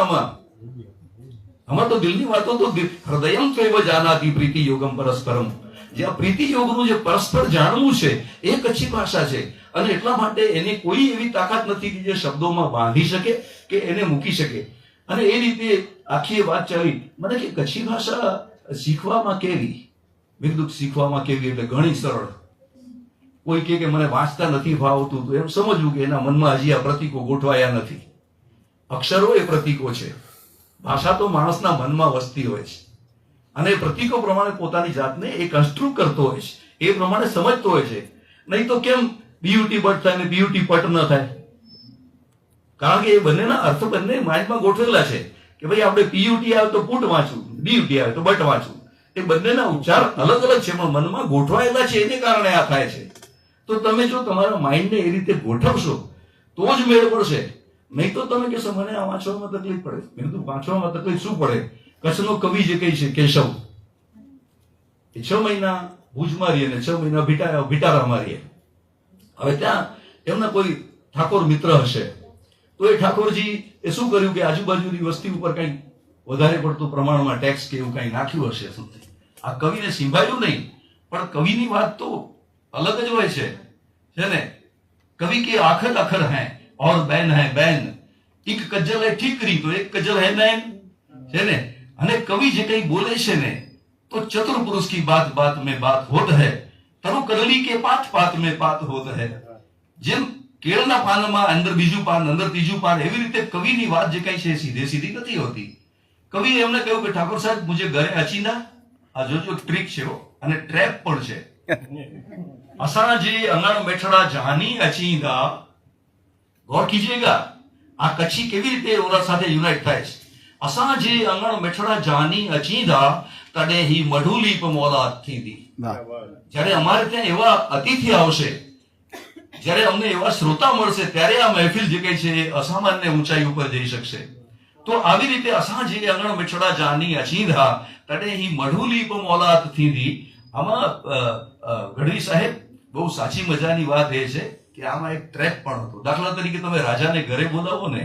આમાં તો દિલની વાતો તો હૃદયમ ત્વૈવ જાનાતિ પ્રીતિ યોગમ પરસ્પરમ. જે આ પ્રીતિ યોગનું જે પરસ્પર જાણવું છે એ કચ્છી ભાષા છે, અને એટલા માટે એની કોઈ એવી તાકાત નથી કે જે શબ્દોમાં બાંધી શકે કે એને મૂકી શકે. અને એ રીતે આખી વાત ચાલી. મને કે કચ્છી ભાષા શીખવામાં કેવી? મેં કીધું શીખવામાં કેવી એટલે ઘણી સરળ. કોઈ કે મને વાંચતા નથી ભાવતું તો એમ સમજવું કે એના મનમાં હજી આ પ્રતીકો ગોઠવાયા નથી. અક્ષરો એ પ્રતીકો છે. ભાષા તો માણસના મનમાં વસતી હોય છે, અને પ્રતીકો પ્રમાણે પોતાની જાતને એ કન્સ્ટ્રક્ટ કરતો હોય છે, એ પ્રમાણે સમજતો હોય છે. નહીં તો કેમ બીયુટી બટ થાય ને બીયુટી પટ ન થાય? કારણ કે એ બંનેના અર્થ બંને માઇન્ડમાં ગોઠવેલા છે કે ભાઈ આપણે પીયુટી આવે તો પુટ વાંચવું, બીયુટી આવે તો બટ વાંચવું. એ બંનેના ઉચ્ચાર અલગ અલગ છે પણ મનમાં ગોઠવાયેલા છે, એને કારણે આ થાય છે. તો તમે જો તમારા માઇન્ડને એ રીતે ગોઠવશો તો જ મેળ પડશે. નહીં તો તમે કહેશો મને આ વાંચવામાં તકલીફ પડે. મેં કીધું વાંચવામાં તકલીફ શું પડે? કચ્છનો કવિ જે કહે છે કેશવ, એ 6 મહિના ભુજમાં રહીએ ને 6 મહિના ભીટારામાં રહીએ. હવે ત્યાં એમના કોઈ ઠાકોર મિત્ર હશે, તો એ ઠાકોરજી એ શું કર્યું કે આજુબાજુની વસ્તી ઉપર કઈ વધારે પડતું પ્રમાણમાં ટેક્સ કે એવું કઈ નાખ્યું હશે. આ કવિને સિંભાયું નહીં, પણ કવિની વાત તો અલગ જ હોય છે ને. કવિ કે આખર આખર હૈ और बैन है बैन, एक कज्जल है ठीकरी तो एक कज्जल है नैन, है ने. અને કવિ જે કઈ બોલે છે ને તો ચતુર પુરુષ की बात बात में बात होत है, તરુ કરલી કે પાત પાત में पात होत है. જેમ કેળના પાનમાં અંદર બીજું પાન, અંદર ત્રીજું પાન, એવી રીતે કવિની વાત જે કઈ છે સીધે સીધી નથી હોતી. કવિએ એમને કહ્યું કે ઠાકોર સાહેબ મુझे ઘરે અચીના, આ જોજો ટ્રીક છે અને ટ્રેપ પણ છે. અસાણા જે અંગણ બેઠડા જાની અચીંદા, ગૌર કીजिएगा આ કચ્છી કેવી રીતે ઓલા સાથે યુનાઇટ થાય છે. અસાં જે અંગણ મેઠડા જાની અચીંદા તડે હી મઢુલી પ મોલાત થીંદી. જ્યારે અમારે ત્યાં એવા અતિથિ આવશે, જ્યારે અમને એવા શ્રોતા મળશે, ત્યારે આ મહેફિલ જે કઈ છે એ અસામાન્ય ઊંચાઈ ઉપર જઈ શકશે. તો આવી રીતે અસાં જે અંગણ મેઠડા જાની અચીંદા તડે હી મઢુલી પ મોલાત થીંદી. આમાં ગઢવી સાહેબ બહુ સાચી મજાની વાત એ છે કે આમાં એક ટ્રેપ પણ હતો. દાખલા તરીકે તમે રાજાને ઘરે બોલાવો ને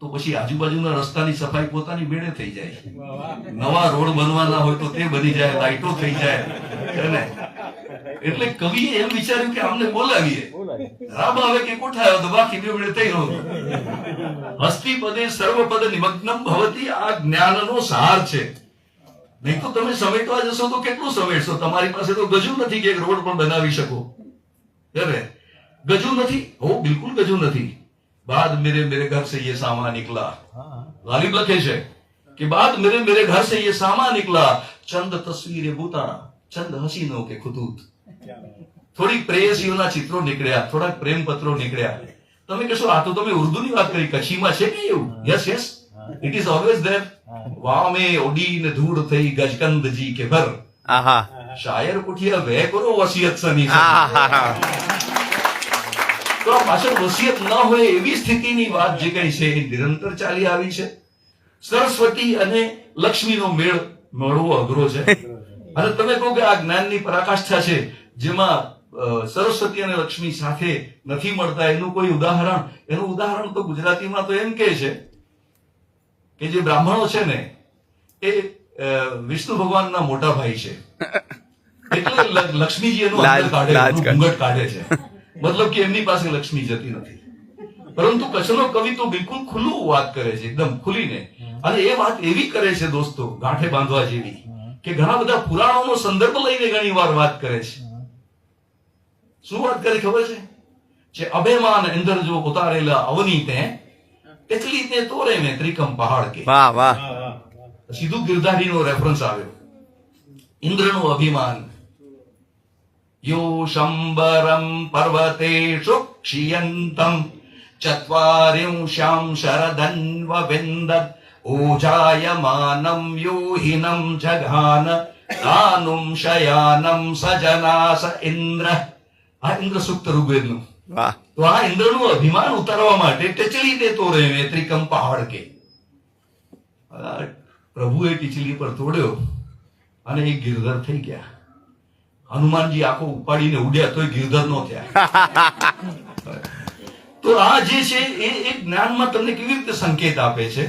તો પછી આજુબાજુના રસ્તાની સફાઈ પોતાની મેળે થઈ જાય. નવા રોડ બનવાના હોય તો તે બની જાય, લાઈટો થઈ જાય. એટલે કવિએ એમ વિચાર્યું કે આમને બોલાવીએ, રાબ આવે કે કોઠાયો તો બાકી બે મેળે થઈ રહ્યો. હસ્તી પદે સર્વપદ નિમગ્નમ ભવતી, આ જ્ઞાનનો સાર છે. નહીં તો તમે સમેટવા જશો તો કેટલું સમેટશો? તમારી પાસે તો ગજુ નથી કે એક રોડ પણ બનાવી શકો. ગજુ નથી, હો બિલકુલ ગજુ નથી. બાદ મેરે ઘર સે ये सामान निकला, गालिब લખે છે કે બાદ મેરે ઘર સે ये सामान निकला, ચંદ તસવીરે બુતારા, ચંદ હસીનો કે ખુતૂત. થોડીક પ્રેયસીઓના ચિત્રો નીકળ્યા, થોડાક પ્રેમ પત્રો નીકળ્યા. તમે કહેશો આ તો તમે ઉર્દુની વાત કરી, કચ્છીમાં છે કે એવું? Yes yes, it is always there. વામે ઓડીને ધૂળ થઈ ગજકંદજી કે ભર,
આહા,
શાયર કુઠિયા વે કરો વસિયત સની. તો આ પાછળ વસિયત ન હોય એવી સ્થિતિની વાત જે કઈ છે એ નિરંતર ચાલી આવી છે. સરસ્વતી અને લક્ષ્મીનો મેળ મળવો અઘરો છે. અને તમે કહો કે આ જ્ઞાનની પરાકાષ્ઠા છે જેમાં સરસ્વતી અને લક્ષ્મી સાથે નથી મળતા, એનું કોઈ ઉદાહરણ? એનું ઉદાહરણ તો ગુજરાતીમાં તો એમ કહે છે કે જે બ્રાહ્મણો છે ને એ વિષ્ણુ ભગવાનના મોટા ભાઈ છે, એટલે લક્ષ્મીજી એનું અંતર કાઢે, ઘૂંઘટ કાઢે છે. મતલબ કે એમની પાસે લક્ષ્મી જતી નથી. પરંતુ કચ્છનો કવિ તો બિલકુલ ખુલ્લું વાત કરે છે, એકદમ ખુલીને. અને એ વાત એવી કરે છે દોસ્તો, ગાંઠે બાંધવા જેવી, કે ઘણા બધા પુરાણોનો સંદર્ભ લઈને ઘણી વાર વાત કરે છે. શું વાત કરે ખબર છે? જે અભિમાન ઇન્દ્ર જો ઉતારેલા અવની તે તેચલી તે તોરે મેં ત્રિકમ પહાડ કે.
વાહ વાહ
સીધું ગિરધારીનો રેફરન્સ આવ્યો. ઇન્દ્રનું અભિમાન. યો શંબરમ પર્વતેષુ ક્ષિયંતમ ચત્વારિંશ્યામ શરદન્વ વિંદત ઓજાયમાનમ યોહિનમ જઘાન દાનુમ શયાનમ સજનાસ ઇન્દ્ર. આ ઇન્દ્ર સૂક્ત ઋગ્વેદનું.
વાહ
તો આ ઇન્દ્રનું અભિમાન ઉતારવા માટે ટેચલી દે તોરે મેં ત્રિકમ પહાડ કે. પ્રભુએ ટીચલી પર તોડ્યો અને એ ગિરધર થઈ ગયા. હનુમાનજી આખો ઉપાડીને ઉડ્યા તોય ગિરધર નો થયા. તો આ જે છે એ જ્ઞાનમાં તમને કેવી રીતે સંકેત આપે છે?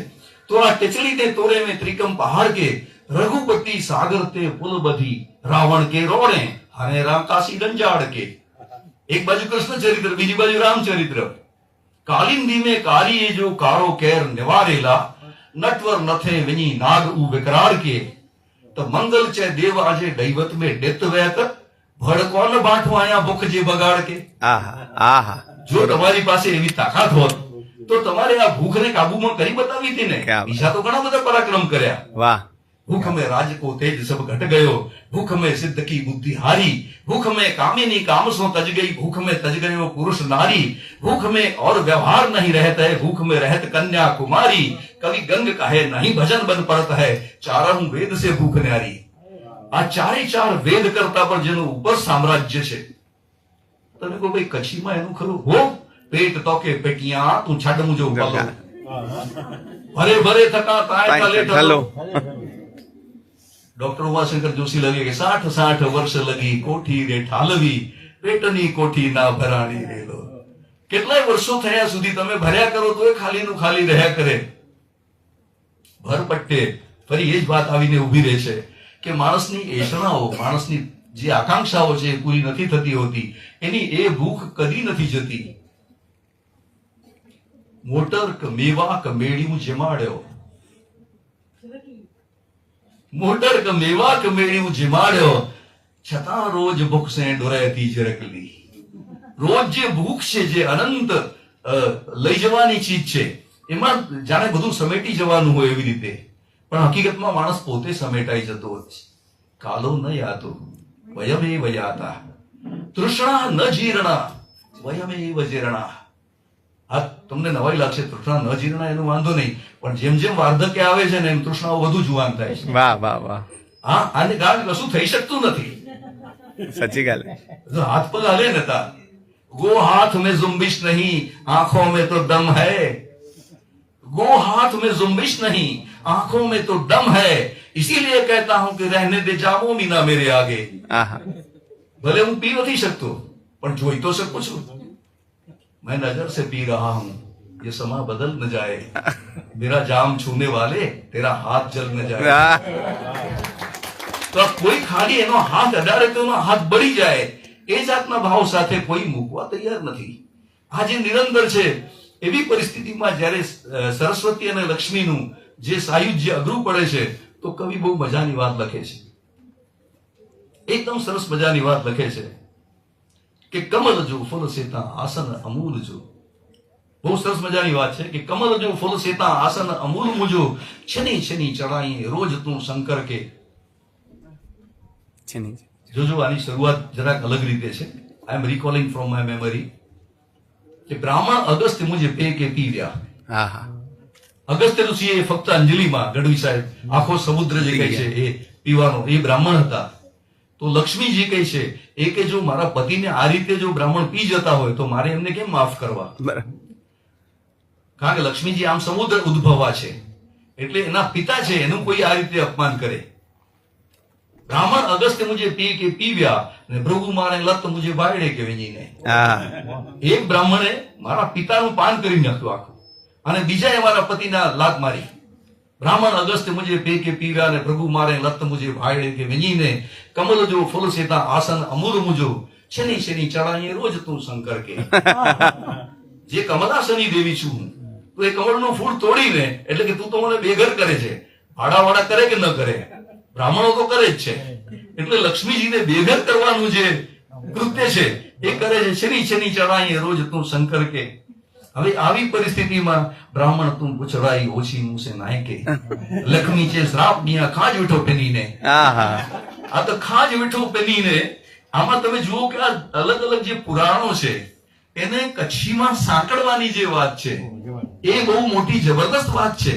તો આ ટેચલી તે તોરે મેં ત્રિકમ પહાડ કે રઘુપતિ સાગર તે પુલ બધી રાવણ કે રોણે અને રામકાશી ગંજાડ કે. એક બાજુ કૃષ્ણ ચરિત્ર, બીજી બાજુ રામચરિત્ર. કાલિંદી મેં કારીએ જો કારો કેર નિવારેલા નટવર નથે વિની નાગ ઉ વિકરાળ કે. તો મંગલ છે દેવ આજે દૈવત મેં ડેત વેત ભડકોન બાંઠવાયા ભૂખ જે બગાડ કે.
આહા આહા
જો તમારી પાસે એવી તાકાત હોત તો તમારે આ ભૂખને કાબુમાં કરી બતાવી હતી ને. બીજા તો ઘણા બધા પરાક્રમ કર્યા.
વાહ
ભૂખ में राज को तेज सब घट गयो भूख में सिद्ध की बुद्धि हारी भूख में कामिनी काम सो तज गई भूख में तज गयो पुरुष नारी भूख में और व्यवहार नहीं रहता है भूख में रहत कन्या कुमारी कवि गंग कहे नहीं भजन बन पड़ता है चारों वेद से भूख न्यारी. આ ચારે ચાર વેદ કરતા પણ જેનું ઉપર સામ્રાજ્ય છે. તમે કહો ભાઈ કચ્છીમાં એનું ખરું હો પેટ તો કે પેટિયા તું છાડ મુજો પાલો ભરે ભરે થકા તાય તલે ઠલો. ડોક્ટર ઉમાશંકર જોશી લગે કે 60 વર્ષ લગી કોઠી રે ઠાલવી પેટની કોઠી ના ભરાણી રેલો. કેટલાય વર્ષો થયા સુધી તમે ભર્યા કરો તો એ ખાલીનું ખાલી રહ્યા કરે. ભરપટ્ટે ફરી એ જ વાત આવીને ઉભી રહે છે કે માણસની એષણાઓ, માણસની જે આકાંક્ષાઓ છે એ પૂરી નથી થતી હોતી. એની એ ભૂખ કદી નથી જતી. મોટર મેવા મેળ્યું જમાડ્યો મોટર મેવા મેળ્યું જમાડ્યો છતાં રોજ ભૂખ સે ડોરાયતી જરકલી. રોજ જે ભૂખ છે, જે અનંત લઈ જવાની ચીજ છે, એમાં જાણે બધું સમેટી જવાનું હોય એવી રીતે. પણ હકીકતમાં માણસ પોતે સમેટાઈ જતો હોય છે. કાલો ન યાતો વયમેવ યાતા તૃષ્ણા ન જીર્ણા વયમેવ જીર્ણા. આ તમને નવાઈ લાગશે, તૃષ્ણા ન જીર્ણા એનું વાંધો નહીં, પણ જેમ જેમ વાર્ધક્ય આવે છે ને એમ તૃષ્ણાઓ વધુ જુવાન થાય છે.
વાહ વાહ વાહ
હા, આને કારણ કશું થઈ શકતું નથી.
સચી ગાલ
જો હાથ પગ હાલે ને તા ગો હાથ में जुम्बिश नहीं आंखों में तो दम है गो हाथ में जुम्बिश नहीं आंखों में तो दम है इसीलिए कहता हूं कि रहने दे जामो मीना मेरे आगे.
આહા
भले હું पी नहीं सकतो पर જોઈ તો શકું છું. मैं नजर से पी रहा हूं ये समा बदल न जाए मेरा जाम छूने वाले तेरा हाथ जल न जाए. તો કોઈ ખાલી એનો હાથ અડાડે તો એનો હાથ બળી જાય એ જાતના ભાવ સાથે કોઈ મૂકવા તૈયાર નથી. આ જે નિરંતર છે એવી પરિસ્થિતિમાં જ્યારે સરસ્વતી અને લક્ષ્મીનું જે સાયુજ્ય અઘરું પડે છે તો કવિ બહુ મજાની વાત લખે છે. એકદમ સરસ મજાની વાત લખે છે કે કમલ જો ફૂલ સેતા આસન અમૂલ જો. બહુ સરસ મજાની વાત છે કે કમલ જો ફૂલ સેતા આસન અમૂલ મુજો છની છની ચડાઈ રોજ તું શંકર કે. જોજો આની શરૂઆત જરાક અલગ રીતે છે. આઈ એમ રિકોલિંગ ફ્રોમ માય મેમરી કે બ્રાહ્મણ અગસ્ત્ય મુજે પે કે પી રહ્યા.
આહા
અગસ્ત્ય ઋષિએ ફક્ત અંજલિમાં ગઢવી સાહેબ આખો સમુદ્ર જે કહે છે એ પીવાનો, એ બ્રાહ્મણ હતા. તો લક્ષ્મીજી કહે છે એ કે જો મારા પતિને આ રીતે જો બ્રાહ્મણ પી જતા હોય તો મારે એમને કેમ માફ કરવા? કારણ કે લક્ષ્મીજી આમ સમુદ્ર ઉદ્ભવા છે એટલે એના પિતા છે એનું કોઈ આ રીતે અપમાન કરે. બ્રાહ્મણ અગસ્ત્ય મુજે પી કે પીવ્યા ને ભૃગુ મારે લત મુજે બાયડે કે વેજીને. એક બ્રાહ્મણે મારા પિતાનું પાન કરી નાખ્યું આખું અને બીજાએ મારા પતિના લાત મારી. બ્રાહ્મણ અગસ્ત્ય મુજે પે કે પીવ્યા ને ભૃગુ મારે લત મુજે બાયડે કે વેજીને કમલ જો ફૂલ સેતા આસન અમૂર મુજો શની શની ચડાઈએ રોજ તું શંકર કે. જે કમલાસની દેવી છું હું, તો એ કમળનું ફૂલ તોડીને એટલે કે તું તો મને બેઘર કરે છે, ભાડાવાળા કરે કે ન કરે, બ્રાહ્મણો તો કરે જ છે. એટલે લક્ષ્મીજીને બેઘર કરવાનું જે કૃત્ય છે એ કરે છે. શની શની ચડાઈએ રોજ તું શંકર કે. હવે આવી પરિસ્થિતિમાં બ્રાહ્મણ તું પૂછરાઈ ઓછી મુસે નાય કે. લક્ષ્મી છે શ્રાપ નિયા ખાજ વિઠો પેનીને.
આહા
આ તો ખાજ વિઠો પેનીને. આમાં તમે જુઓ કે આ અલગ અલગ જે પુરાણો છે એને કચ્છીમાં સાંકળવાની જે વાત છે એ બહુ મોટી જબરદસ્ત વાત છે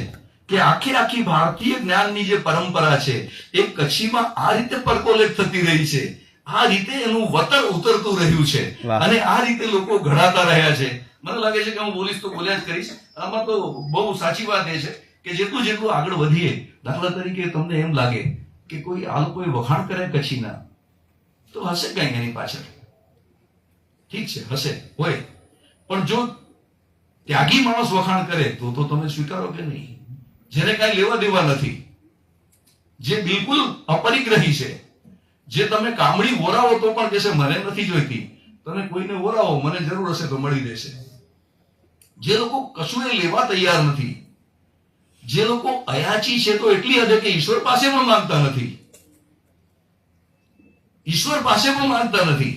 કે આખી ભારતીય જ્ઞાનની જે પરંપરા છે એ કચ્છીમાં આ રીતે પરકોલેટ થતી રહી છે. આ રીતે એનું વતન ઉતરતું રહ્યું છે
વાહ.
અને આ રીતે લોકો ઘડાતા રહ્યા છે. મને લાગે છે કે હું બોલીશ તો બોલ્યા જ કરીશ. આમાં તો બહુ સાચી વાત એ છે કે જેટલું જેટલું આગળ વધીએ, દાખલા તરીકે તમને એમ લાગે કે કોઈ આ લોકોએ વખાણ કરે કચ્છીના, તો હશે કઈ એની પાછળ. ઠીક છે, હશે હોય, પણ જો ત્યાગી માણસ વખાણ કરે તો તમે સ્વીકારો કે નહીં? જેને કઈ લેવા દેવા નથી, જે બિલકુલ અપરિગ્રહી છે, જે તમે કામડી ઓરાવો તો પણ કહેશે મને નથી જોઈતી, તમે કોઈને ઓરાવો મને જરૂર હશે તો મળી રહેશે. જે લોકો કશું એ લેવા તૈયાર નથી, જે લોકો અયાચી છે તો એટલી હદે કે ઈશ્વર પાસે પણ માંગતા નથી, ઈશ્વર પાસે પણ માંગતા નથી.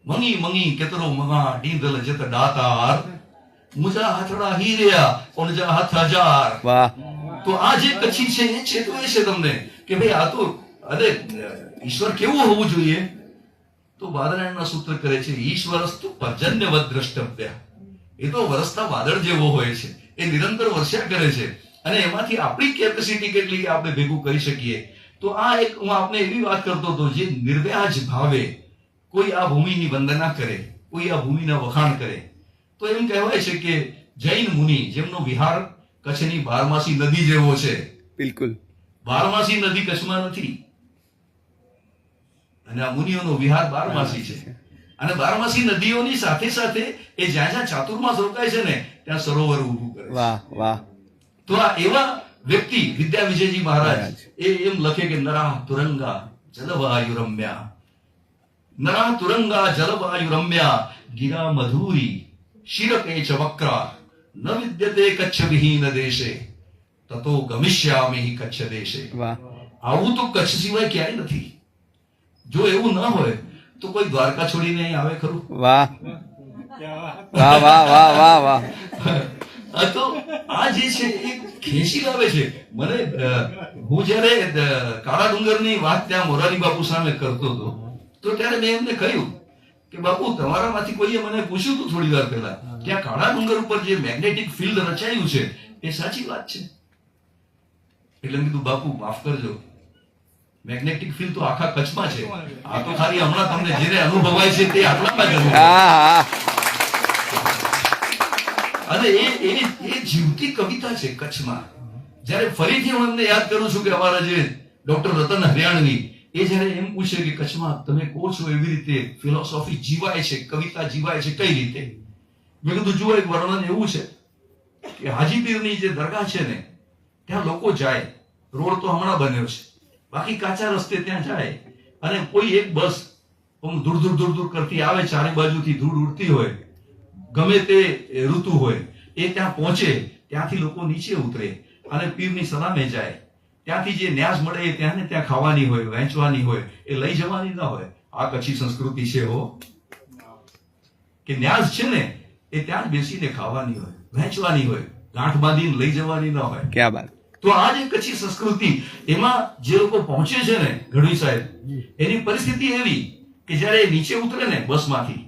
મંગી મંગી કેતરો મગા ડીંધલ જત દાતાર, મુજા હાથડા હીર્યા ઓનજા હાથ હજાર.
વાહ
તો આ જે કચ્છી છે એ છે તો એ છે તમને કે ભાઈ આ તો અરે ઈશ્વર કેવું હોવું જોઈએ? તો બાદરાયણના સૂત્ર કરે છે ઈશ્વરસ્તુ પર્જન્યવદ દ્રષ્ટવ્ય. એ તો વરસતા વાદળ જેવો હોય છે, એ નિરંતર વર્ષા કરે છે અને એમાંથી આપણી કેપેસિટી કેટલી કે આપણે ભેગું કરી શકીએ. તો આ એક હું આપને એવી વાત કરતો હતો, જે નિર્વ્યાજ ભાવે કોઈ આ ભૂમિની વંદના કરે, કોઈ આ ભૂમિના વખાણ કરે, તો એમ કહેવાય છે કે જૈન મુનિ જેમનો વિહાર કચ્છની બારમાસી નદી જેવો છે.
બિલકુલ
બારમાસી નદી કચ્છમાં નથી અને આ મુનિઓનો વિહાર બારમાસી છે. અને બારમાસી નદીઓની સાથે સાથે એ જ્યાં જ્યાં ચાતુર્માસ રોકાય છે ને ત્યાં સરોવર ઊભું કરે છે.
વાહ વાહ
તો આ એવા વ્યક્તિ વિદ્યા વિજયજી મહારાજ એ એમ લખે કે નરા તુરંગા જલવાયુરમ્યા, નરા તુરંગા જલવાયુરમ્યા ગિરા મધુરી શિરકે ચ વક્રા ન વિદ્યતે કચ્છ વિહીન દેશે તતો ગમિષ્યામિ કચ્છ દેશે.
વાહ
આવું તો કચ્છ સિવાય ક્યાંય નથી. જો એવું ન હોય તો કોઈ દ્વારકા છોડીને અહીં આવે ખરું?
વાહ વાહ વાહ વાહ વાહ વાહ
તો આ જે છે એ ખેંચી લાવે છે મને. હું જયારે કાળા ડુંગરની વાત ત્યાં મોરારી બાપુ સામે કરતો હતો તો ત્યારે મેં એમને કહ્યું કે બાપુ તમારામાંથી કોઈએ મને પૂછ્યું હતું થોડી વાર પહેલા કે આ કાળા ડુંગર ઉપર જે મેગ્નેટિક ફિલ્ડ રચાયું છે એ સાચી વાત છે? એટલે મેં કીધું બાપુ માફ કરજો, મેગ્નેટિક ફિલ્ડ તો આખા કચ્છમાં છે, આ તો ખાલી હમણાં તમને જેને અનુભવાય છે તે આટલામાં જ અનુભવાય.
આહા
અને એ જીવતી કવિતા છે કચ્છમાં. જ્યારે ફરીથી હું એમને યાદ કરું છું કે અમારા જે ડોક્ટર રતન હરિયાણવી એ જયારે એમ પૂછે કે કચ્છમાં તમે કહો છો એવી રીતે ફિલોસોફી જીવાય છે, કવિતા જીવાય છે, કઈ રીતે? મેં કીધું જુઓ, એક વર્ણન એવું છે કે હાજીપીરની જે દરગાહ છે ને ત્યાં લોકો જાય, રોડ તો હમણાં બન્યો છે, બાકી કાચા રસ્તે ત્યાં જાય અને કોઈ એક બસ દૂર દૂર કરતી આવે, ચારે બાજુથી ધૂળ ઉડતી હોય, ગમે તે ઋતુ હોય, એ ત્યાં પહોંચે, ત્યાંથી લોકો નીચે ઉતરે અને પીરની સલામે જાય. ત્યાંથી જે ન્યાસ મળે એ ત્યાં ને ત્યાં ખાવાની હોય, વહેંચવાની હોય, એ લઈ જવાની ન હોય. આ કચ્છી સંસ્કૃતિ છે હો, કે ન્યાસ છે ને એ ત્યાં જ બેસીને ખાવાની હોય, વહેંચવાની હોય, ગાંઠ બાંધીને લઈ જવાની ન હોય.
ક્યાં બાત.
તો આ જે કચ્છી સંસ્કૃતિ, એમાં જે લોકો પહોંચે છે ને ગઢવી સાહેબ, એની પરિસ્થિતિ એવી કે જયારે નીચે ઉતરે ને બસમાંથી,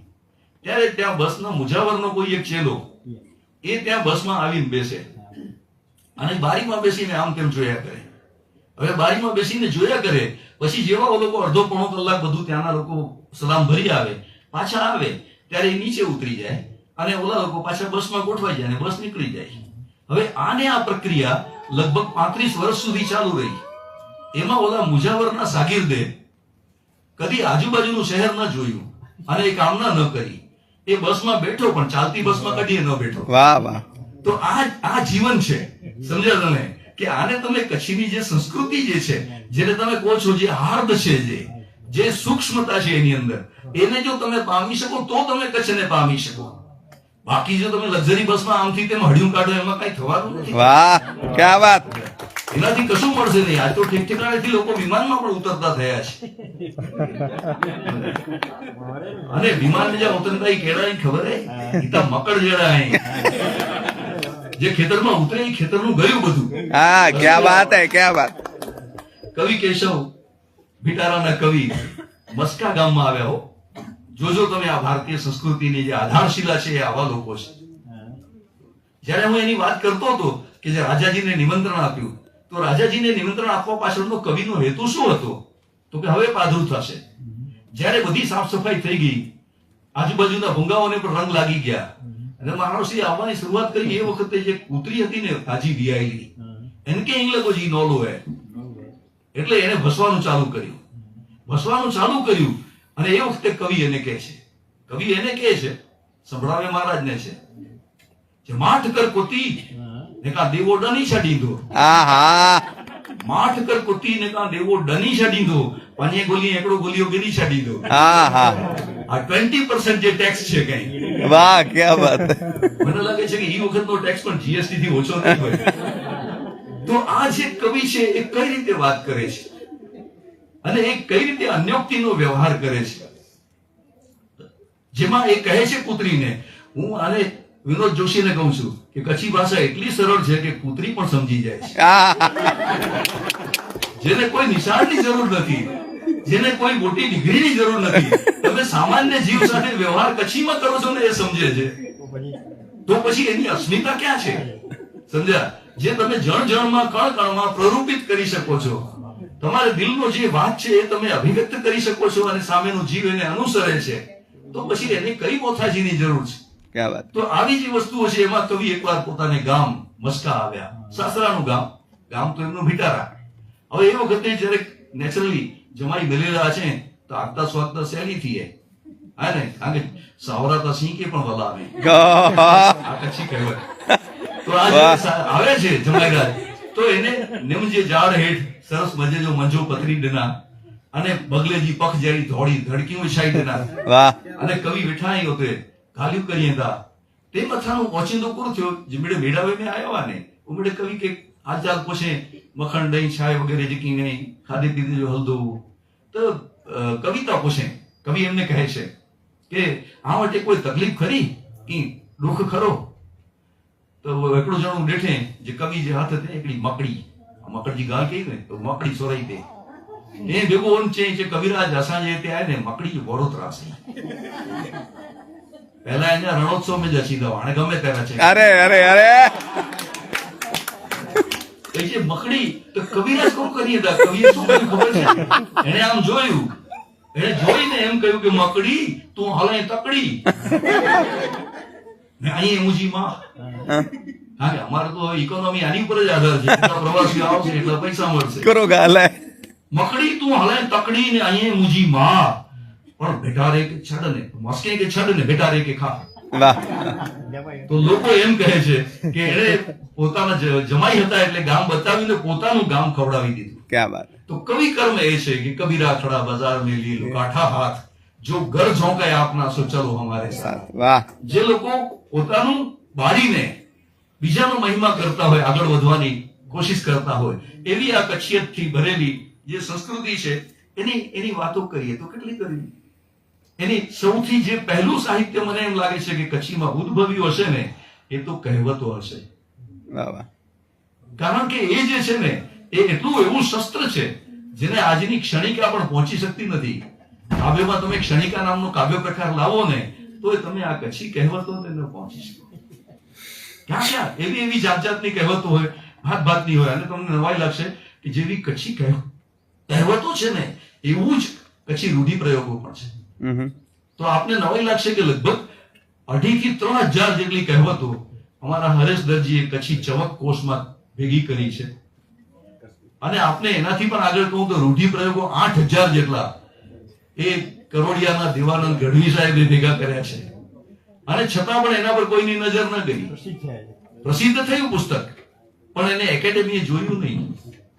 ત્યારે ત્યાં બસના મુજાવરનો કોઈ એક ચેલો એ ત્યાં બસમાં આવીને બેસે અને બારીમાં બેસીને આમ તેમ જોયા કરે. હવે બારીમાં બેસીને જોયા કરે પછી જેવા લોકો અડધો પોણો કલાક બધું ત્યાંના લોકો સલામ ભરી આવે, પાછા આવે ત્યારે એ નીચે ઉતરી જાય અને ઓલા લોકો પાછા બસમાં ગોઠવાઈ જાય અને બસ નીકળી જાય. હવે આને આ પ્રક્રિયા લગભગ 35 વર્ષ સુધી ચાલુ રહી. એમાં ઓલા મુજાવરના સાગીરદે કદી આજુબાજુનું શહેર ન જોયું અને એ કામના ન કરી. એ બસમાં બેઠો પણ ચાલતી બસમાં કદીએ ન બેઠો.
વાહ વાહ.
તો આ જીવન છે, સમજ્યા તમે? કે આને તમે કચ્છની જે સંસ્કૃતિ જે છે, જેને તમે કહો છો જે હાર્દ છે, જે સૂક્ષ્મતા છે એની અંદર, એને જો તમે પામી શકો તો તમે કચ્છને પામી શકો. બાકી જો તમે લક્ઝરી બસમાં આમથી તેમ હડિયું કાઢો એમાં કઈ થવાનું નથી.
વાહ ક્યાં વાત.
એનાથી કશું મળશે નહીં. આજ તો ઠેક ઠેકાણેથી લોકો વિમાનમાં પણ ઉતરતા થયા છે. અને વિમાન જ્યાં ઉતરતા એ કેળાની ખબર હે ઈતા મકડ જેડા હે. જે ખેતરમાં ઉતરે એ ખેતરનું ગયું બધું.
हाँ क्या बात है, क्या बात.
કવિ કેશવ ભીટારાના કવિ મસ્કા ગામમાં આવ્યા હો. જોજો તમે આ ભારતીય સંસ્કૃતિની જે આધારશિલા છે એ આવા લોકો છે. જ્યારે હું એની વાત કરતો હતો કે જે રાજાજીને નિમંત્રણ આપ્યું, તો રાજાજીને નિમંત્રણ આપવા પાછળનો કવિનો હેતુ શું હતો? તો કે હવે પાધરું થશે. જ્યારે બધી સાફ સફાઈ થઈ ગઈ, આજુબાજુના ભૂંગાઓને પણ રંગ લાગી ગયા અને માણસી આવવાની શરૂઆત કરી, એ વખતે જે કૂતરી હતી ને તાજી વિયાયેલી, એને કે ઇંગ્લેકો જી નોલો હે, એટલે એને ભસવાનું ચાલુ કર્યું. અને એ વખતે કવિ એને કહે છે, સંભળાવે મહારાજને છે, જે માઠ કર કોતી ને કા દેવો ડની છડીંદો.
हाँ
માઠ કર કોતી ને કા દેવો ડની છડીંદો, પાંચે ગોલી એકડો ગોલીઓ ગીરી છડીંદો.
हाँ हाँ
આ 20% જે ટેક્સ છે કઈ,
वाह क्या बात है.
મને લાગે છે કે એ વખતનો ટેક્સ પણ જીએસટી થી ઓછો નહીં હોય. તો આ જે કવિ છે એ કઈ રીતે વાત કરે છે અને એ કઈ રીતે અન્યોક્તિનો વ્યવહાર કરે છે, જેમાં એ કહે છે કૂતરીને, હું આને વિનોદ જોશીને કહું છું કે કચ્છી ભાષા એટલી સરળ છે કે કૂતરી પણ સમજી જાય છે. જેને કોઈ નિશાળની જરૂર નથી, જેને કોઈ મોટી ડિગ્રીની જરૂર નથી, તમે સામાન્ય જીવ સાથે વ્યવહાર કચ્છીમાં કરો છો ને એ સમજે છે. તો પછી એની અસ્મિતા ક્યાં છે? સમજ્યા? જે તમે જણ જણમાં કણ કણમાં પ્રરૂપિત કરી શકો છો, તમારે દિલનો જે વાત છે એ તમે અભિવ્યક્ત કરી શકો છો અને સામેનો જીવ એને અનુસરે છે, તો પછી એની કઈ મોથાજીની જરૂર છે?
क्या बात.
તો આવી જે વસ્તુઓ છે એમાં કવિ એકવાર પોતાને ગામ મસ્કા આવ્યા, સાસરાનું ગામ તો એમનું ભીટારા. હવે એ વખતે જયારે નેચરલી જમાઈ મેલેલા છે તો આગતા સ્વાગતા સહેલીથી હા ને, કારણ કે સાવરાતા સિંહ કે પણ વલાવે, આ કચ્છી કહેવત. તો આ જયારે આવે છે જમાઈરાજ, તો એને નિમજે ઝાડ હેઠ સરસ મજે જો મંજો પથરી દેના અને બગલેજી પખ જેડી ધોળી ધડકી વિછાઈ દેના.
वाह
અને કવિ વિઠાઈ હોતે ગાલ્યું કરીએ તા તે મથાનું ઓચિંદો પૂરું થયો. જીમડે મેળાવે મેં આવ્યા ને ઉમડે કવિ કે આ ચાલ પૂછે મખણ દહીં છાય વગેરે જીકી નહીં ખાધી પીધી જો હલદો. તો કવિતા પૂછે, કવિ એમને કહે છે કે આ માટે કોઈ તકલીફ ખરી કે દુઃખ ખરો? તો એકડું જણું બેઠે જે કવિ જે હાથ હતી એકડી મકડી, મકડજી ગાલ કહી ને તો મકડી સોરાઈ દે એ ભેગો ઓન છે કવિરાજ અસાંજે તે આય ને મકડી વડોદરા છે. પહેલા અહીંયા રણોત્સવ મેં જસી દો અને ગમે ત્યારે છે
अरे अरे अरे
એ જે મકડી તો કવિરાજ કોણ કરીએ તા કવિએ શું કર્યું ખબર છે? એને આમ જોયું, એને જોઈને એમ કહ્યું કે મકડી તું હલે તકડી ને અહીં મુજી માં. હા કે અમારે તો ઇકોનોમી આની ઉપર જ આધાર છે, એટલા પ્રવાસીઓ આવશે એટલા પૈસા મળશે.
करो गाल है.
મકડી તું હલે તકડી ને અહીં મુજી માં, પણ ભેટારે કે છડ ને મસ્કે કે છડ ને ભેટારે કે ખા.
वाह
તો લોકો એમ કહે છે કે એને પોતાના જમાઈ હતા એટલે ગામ બતાવીને પોતાનું ગામ ખવડાવી દીધું.
क्या बात.
તો કવિ કર્મ એ છે કે કબીરા ખડા બજાર में ली કાઠા હાથ, જો ઘર ઝોંકાય આપના સો ચલો હમારે સાથ.
वाह
જે લોકો પોતાનું બાળીને બીજાનો મહિમા કરતા હોય, આગળ વધવાની કોશિશ કરતા હોય, એવી આ કચ્છિયતથી ભરેલી જે સંસ્કૃતિ છે એની વાતો કરીએ તો કેટલી કરવી. એની સૌથી જે પહેલું સાહિત્ય મને એમ લાગે છે કે કચ્છીમાં ઉદ્ભવ્યું હશે ને એ તો કહેવતો હશે.
वाह वाह.
કારણ કે એ જે છે ને એ એટલું એવું શસ્ત્ર છે જેને આજની ક્ષણિકા પણ પહોંચી શકતી નથી. કાવ્યમાં તમે ક્ષણિકા નામનો કાવ્ય પ્રકાર લાવો ને તો તમે આ કચ્છી કહેવતો ન પહોંચી શકો. ક્યાં એવી જાત જાતની કહેવતો હોય, ભાતની હોય, અને તમને નવાઈ લાગશે કે જેવી કચ્છી કહેવતો છે ને એવું જ કચ્છી રૂઢિપ્રયોગો પણ છે. તો આપને નવાઈ લાગશે કે લગભગ 2,500 થી 3,000 જેટલી કહેવતો અમારા હરેશ દરજીએ કચ્છી ચવક કોષમાં ભેગી કરી છે. અને આપને એનાથી પણ આગળ કહું તો રૂઢિપ્રયોગો 8,000 જેટલા એ કરોડિયાના દેવાનંદ ગઢવી સાહેબે ભેગા કર્યા છે. અને છતાં પણ એના પર કોઈની નજર ન ગઈ. પ્રસિદ્ધ થયું પુસ્તક, પણ એને એકેડેમીએ જોયું નહીં,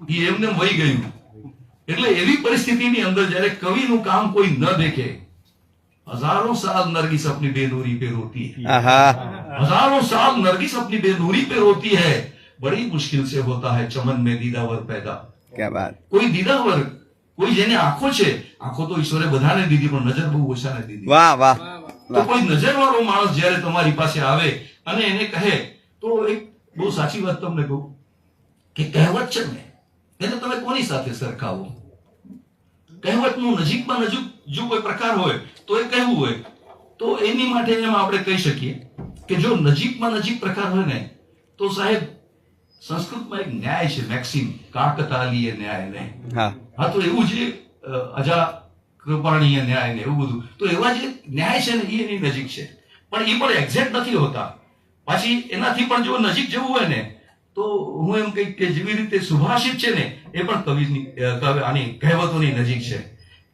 એ એમને વહી ગયું. એટલે એવી પરિસ્થિતિની અંદર જ્યારે કવિનું કામ કોઈ ન દેખે, हजारों साल नरगिस अपनी बेनूरी पे रोती है,
आहा
हजारों साल नरगिस अपनी बेनूरी पे रोती है, बड़ी मुश्किल से होता है चमन में दीदावर पैदा.
क्या बात.
કોઈ દીદાવર, કોઈ જેને આંખો છે, આંખો તો ઈશ્વરે બધાને દીધી પણ નજર બહુ ઓછાને દીધી.
वाह वाह.
તો કોઈ નજરવાળો માણસ જ્યારે તમારી પાસે આવે અને એને કહે તો એક બહુ સાચી વાત તમને કહું કે કહેવત છે ને એને તમે કોની સાથે સરખાવો? કહેવતનું નજીકમાં નજીક જો કોઈ પ્રકાર હોય તો એ કહેવું હોય તો એની માટે એમ આપણે કહી શકીએ કે જો નજીકમાં નજીક પ્રકાર હોય ને તો સાહેબ સંસ્કૃતમાં એક ન્યાય છે, મેક્સિમ, કાકતાલીય ન્યાય નહીં.
हाँ
હા, તો એવું જે અજા કૃપાણીય ન્યાય ને એવું બધું, તો એવા જે ન્યાય છે ને એ એની નજીક છે, પણ એ પણ એક્ઝેક્ટ નથી હોતા. પાછી એનાથી પણ જો નજીક જવું હોય ને તો હું એમ કહીશ કે જેવી રીતે સુભાષિત છે ને એ પણ કવિની આની કહેવતોની નજીક છે.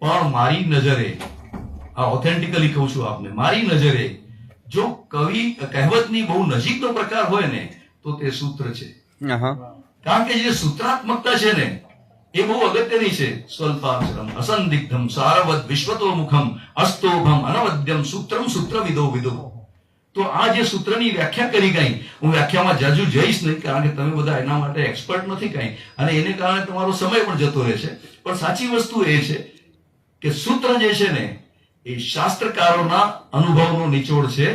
પણ મારી નજરે, આ ઓથેન્ટિકલી કહું છું આપને, મારી નજરે જો કવિ કહેવતની બહુ નજીકનો પ્રકાર હોય ને તો તે સૂત્ર છે.
हाँ
કારણ કે જે સૂત્રાત્મકતા છે ને એ બહુ અગત્યની છે. સ્વલ્પાક્ષરમ અસંદિગ્ધમ સારવદ વિશ્વતોમુખમ અસ્તોભમ અનવદ્યમ સૂત્રમ સૂત્રવિદો વિદો. તો આ જે સૂત્રની વ્યાખ્યા કરી ગઈ, હું વ્યાખ્યામાં જાજુ જઈશ નહીં કારણ કે તમે બધા એના માટે એક્સપર્ટ નથી કઈ, અને એને કારણે તમારો સમય પણ જતો રહે છે. પણ સાચી વસ્તુ એ છે કે સૂત્ર જે છે ને એ શાસ્ત્રકારોના અનુભવનો નિચોડ છે,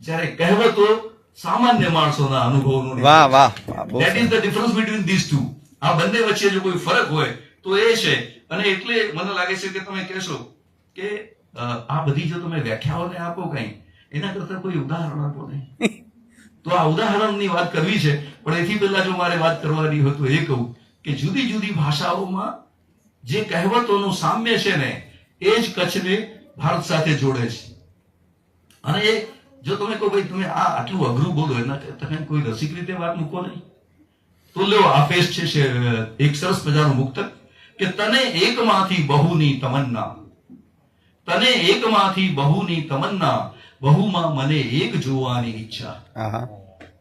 જ્યારે કહેવતો સામાન્ય માણસોના અનુભવનો નિચોડ.
वाह वाह वाह. बहुत
That is the difference between these two. આ બંને વચ્ચે જો કોઈ ફરક હોય તો એ છે. અને એટલે મને લાગે છે કે તમે કહેશો કે આ બધી જો તમે વ્યાખ્યાઓને આપો કઈ, એના કરતા કોઈ ઉદાહરણ આપો નહીં. તો આ ઉદાહરણની વાત કરવી છે, પણ એથી પહેલા જો મારે વાત કરવાની હોય તો એ કહું કે જુદી જુદી ભાષાઓમાં જે કહેવતોનું સામ્ય છે ને એ જ કચ્છને ભારત સાથે જોડે છે. અને એ જો તમે કહો ભાઈ તમે આ આટલું અઘરું બોલો એના તમે કોઈ રસિક રીતે વાત મૂકો નહીં તો લ્યો આ પેશ છે એક સરસ મજાનું મુક્તક કે તને એકમાંથી બહુની તમન્ના, તને એકમાંથી બહુની તમન્ના, બહુમાં મને એક જોવાની ઈચ્છા.
हाँ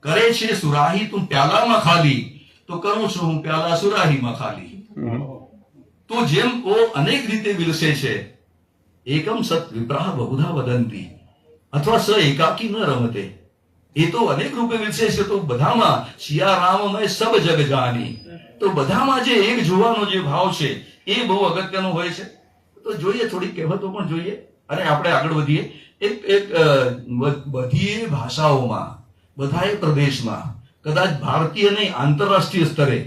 કરે છે સુરાહી તું પ્યાલામાં ખાલી, તો કરું છું હું પ્યાલા સુરાહીમાં ખાલી. તો જેમ ઓ અનેક રીતે વિલસે છે, એકમ સત વિપ્રાહ બહુધા વદંતી, અથવા સ એકાકી ન રમતે. એ તો અનેક રૂપે વિલસે છે, તો બધામાં સિયા રામ મેં સબ જગ જાની. તો બધામાં જે એક જોવાનો જે ભાવ છે એ બહુ અગત્યનો હોય છે. તો જોઈએ થોડી કહેવતો પણ જોઈએ અને આપણે આગળ વધીએ. એક બધી ભાષાઓમાં, બધાએ પ્રદેશમાં, કદાચ ભારતીય નહીં આંતરરાષ્ટ્રીય સ્તરે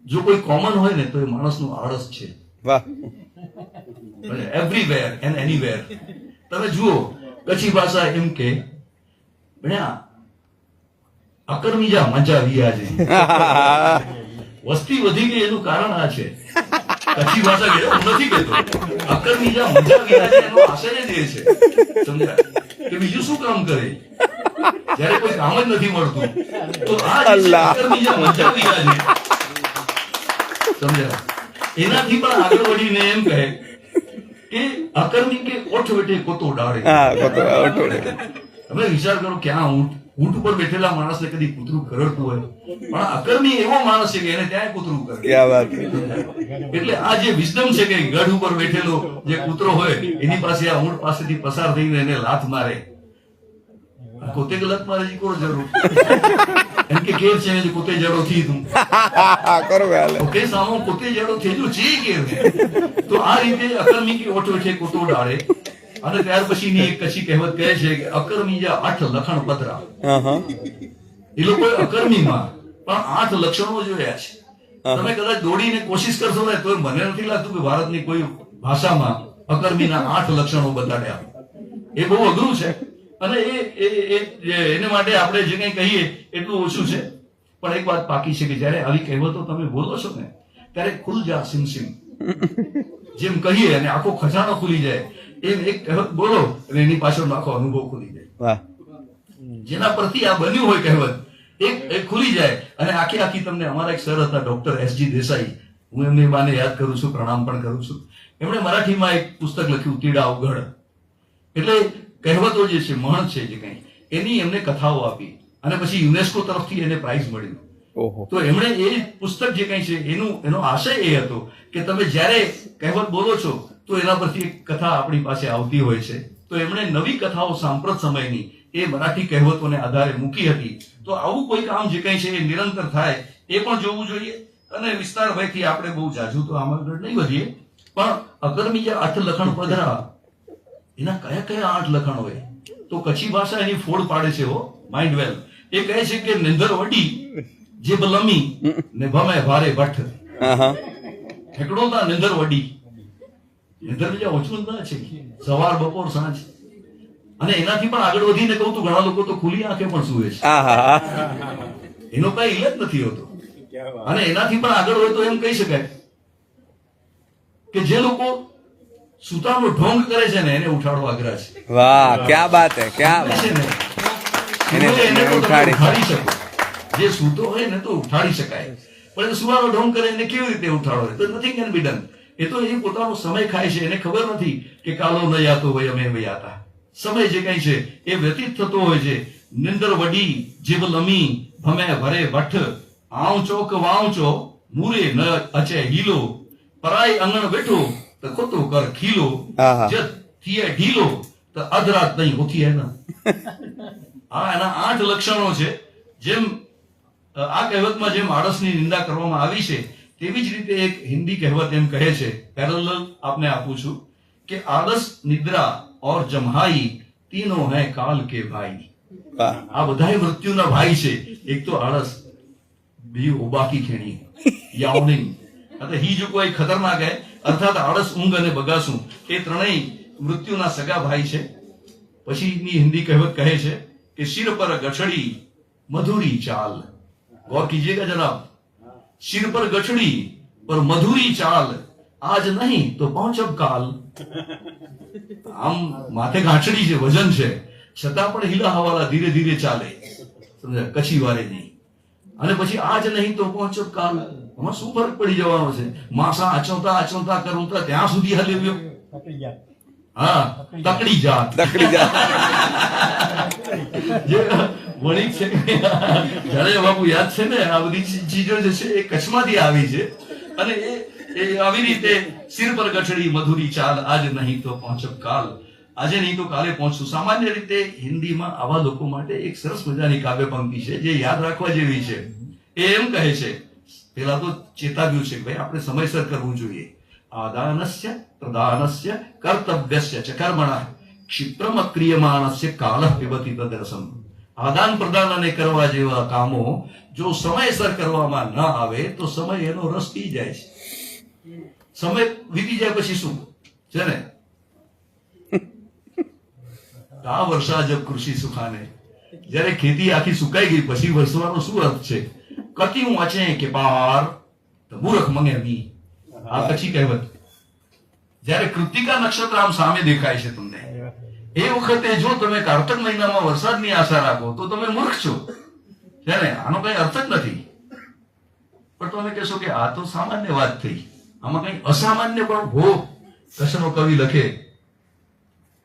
જો કોઈ કોમન હોય ને તો એ માણસનું આળસ છે.
वाह.
Everywhere and anywhere. તમે જુઓ કચ્છી ભાષા એમ કે ભણ્યા અકર્મીજા મજા વિયા છે. વસ્તી વધી ગઈ એનું કારણ આ છે. કચ્છી ભાષા કે હું નથી કહેતો, અકર્મીજા મજા વિયા છે એનો આશય જ એ છે. સમજ્યા કે બીજું શું કામ કરે જ્યારે કોઈ કામ જ નથી મળતું, તો આ જે છે, અકર્મીજા મજા વિયા છે. સમજ્યા? એનાથી પણ આગળ વળીને એમ કહે કે અકર્મી કે ઓઠ વેઠે કોતો ડાળે.
हाँ कतो
તમે વિચાર કરો ક્યાં ઊંટ ઉપર બેઠેલા માણસને કદી કૂતરું કરડતું હોય, પણ અકર્મી એવો માણસ છે કે એને ત્યાં કૂતરું કરે.
क्या बात है.
એટલે આ જે વિઝડમ છે કે ગઢ ઉપર બેઠેલો જે કૂતરો હોય એની પાસે આ ઊંટ પાસેથી પસાર થઈને એને લાત મારે, પોતે ગલત મારે જી કોણ જરૂર એમ કે કેર છે ને પોતે જડો થી તું
करो हाल.
ઓકે સામો પોતે જડો થેલું છે કેર ને. તો આ રીતે અકર્મી કે ઓઠો છે કોતો ડાળે. અને ત્યાર પછીની એક કચ્છી કહેવત કહે છે કે અકર્મી જા 8 લખણ પતરા.
हाँ
એ લોકો અકર્મીમાં પણ 8 લક્ષણો જોયા છે. તમે કદાચ દોડીને કોશિશ કરશો ને તો મને નથી લાગતું કે ભારતની કોઈ ભાષામાં અકર્મીના 8 લક્ષણો બતાડ્યા. એ બહુ અઘરું છે અને એને માટે આપણે જે કંઈ કહીએ એટલું ઓછું છે. પણ એક વાત પાકી છે કે જ્યારે આવી કહેવતો તમે બોલો છો ને ત્યારે ખુલ જા સિમ સિમ જેમ કહીએ અને આખો ખજાનો ખુલી જાય એમ એક કહેવત બોલો અને એની પાછળ આખો અનુભવ ખુલી જાય.
वाह.
જેના પરથી આ બન્યું હોય કહેવત એક ખુલી જાય. અને આખી તમને અમારા એક સર હતા ડોક્ટર એસજી દેસાઈ, હું એમની બાને યાદ કરું છું, પ્રણામ પણ કરું છું. એમણે મરાઠીમાં એક પુસ્તક લખ્યું તીડા ઉઘડ. એટલે કહેવતો જે છે, મહણ છે જે કંઈ, એની એમને કથાઓ આપી અને પછી યુનેસ્કો તરફથી એને પ્રાઇઝ મળ્યું.
ओहो.
તો એમણે એ પુસ્તક જે કંઈ છે એનો આશય એ હતો કે તમે જ્યારે કહેવત બોલો છો તો એના પરથી એક કથા આપણી પાસે આવતી હોય છે. તો એમણે નવી કથાઓ સાંપ્રત સમયની એ મરાઠી કહેવતોને આધારે મૂકી હતી. તો આવું કોઈ કામ જે કંઈ છે એ નિરંતર થાય એ પણ જોવું જોઈએ. અને વિસ્તાર ભયથી આપણે બહુ જાજુ તો આમાં આગળ નહીં વધીએ, પણ અગરમી જે 8 લખણ પધરા, એના કયા કયા 8 લખણ હોય તો કચ્છી ભાષા એની ફોડ પાડે છે. માઇન્ડ વેલ એ કહે છે કે નિંદર વડી જે બલમી ને ભમે ભારે ભઠ્ઠ. ઠેકડો તા નિંદર વડી, નિંદર બીજા ઓછું જ ના છે, સવાર બપોર સાંજ. અને એનાથી પણ આગળ વધીને કહું તો ઘણા લોકો તો ખુલ્લી આંખે પણ સૂવે છે, એનો કઈ ઇલાજ નથી હોતો. અને એનાથી પણ આગળ હોય તો એમ કહી શકાય કે જે લોકો સુતાનો ઢોંગ કરે છે ને એને ઉઠાડવા આગ્રહ છે.
વાહ, ક્યા બાત હે, ક્યા બાત.
છે ને
એને
એને તો તમે
ઉઠાડી
ઉઠાડી શકો. જે સૂતો હોય ને તો ઉઠાડી શકાય, પણ એ સુવાનો ઢોંગ કરે એને કેવી રીતે ઉઠાડો? તો નથિંગ કેન બી ડન. એ તો એ પોતાનો સમય ખાય છે, એને ખબર નથી કે કાલો ન યાતો હોય અમે વયાતા. સમય જે કઈ છે એ વ્યતીત થતો હોય છે. નિંદર વડી જીવ લમી ભમે ભરે ભઠ્ઠ, આઉચો કે વાઉચો મૂરે ન અચે હીલો, પરાઈ આંગણ બેઠો તો ખોતો કર ખીલો, જત થીએ ઢીલો તો અધરાત નહીં હોતી હે ના. આ એના 8 લક્ષણો છે. જેમ આ કહેવતમાં જેમ આળસની નિંદા કરવામાં આવી છે, તેવી જ રીતે એક હિન્દી કહેવત એમ કહે છે, પેરેલલ આપને આપું છું કે આળસ, નિદ્રા और जम्हाई तीनों है काल के भाई. આ બધાય મૃત્યુના ભાઈ છે. એક તો આળસ, બીજું ઉબાકી ખેણી યાવનિંગ, એટલે હી જો કોઈ ખતરનાક હે, અર્થાત આળસ, ઊંઘ અને બગાસું એ ત્રણેય મૃત્યુના સગા ભાઈ છે. પછીની હિન્દી કહેવત કહે છે કે શિર પર ગઠડી મધુરી ચાલ. ગौर कीजिएगा जनाब, सिर पर गठड़ी पर मधुरी चाल, आज नहीं तो पहुंचब काल. આમ માથે ગાંઠડી છે, વજન છે, છતાં પણ હિલા હવાલા ધીરે ધીરે ચાલે, સમજ્યા, કચ્છી વારે નહીં. અને પછી આજ નહીં તો પહોંચબ કાલ. એમાં શું ફરક પડી જવાનો છે? માસા આચવતા આચવતા કરું તો ત્યાં સુધી હલેવ્યો. હા, તકડી જાત. જે વણિક છે જયારે બાપુ યાદ છે ને, આ બધી ચીજો જે છે એ કચ્છમાંથી આવી છે. અને એ આવી રીતે સિર પર ગઠડી મધુરી ચાલ, આજ નહીં તો પહોંચબ કાલ. આજે નહીં તો કાલે પહોંચશું. સામાન્ય રીતે હિન્દીમાં આવા લોકો માટે એક સરસ મજાની કાવ્ય પંક્તિ છે જે યાદ રાખવા જેવી છે. એ એમ કહે છે, પેલા તો ચેતાવ્યું છે કે ભાઈ આપણે સમયસર કરવું જોઈએ. આદાનસ્ય પ્રદાનસ્ય કર્તવ્યસ્ય ચ કર્મણઃ ક્ષિપ્રમ ક્રિયમાણસ્ય કાલઃ પિબતિ તદરસમ. આદાન પ્રદાન અને કરવા જેવા કામો જો સમયસર કરવામાં ન આવે તો સમય એનો રસ પી જાય છે. સમય વીતી જાય પછી શું છે ને, આ વર્ષા જબ કૃષિ સુખાને, જયારે ખેતી આખી સુકાઈ ગઈ પછી વરસવાનો શું અર્થ છે? કતિયું અચે કે પાર તો મૂર્ખ મંગે મી. આ પછી કહેવત. જયારે કૃતિકા નક્ષત્ર આમ સામે દેખાય છે તમને, એ વખતે જો તમે કાર્તક મહિનામાં વરસાદની આશા રાખો તો તમે મૂર્ખ છો, છે ને? આનો કઈ અર્થ જ નથી. પણ તમે કહેશો કે આ તો સામાન્ય વાત થઈ, આમાં કઈ અસામાન્ય પણ હો. કચ્છનો કવિ લખે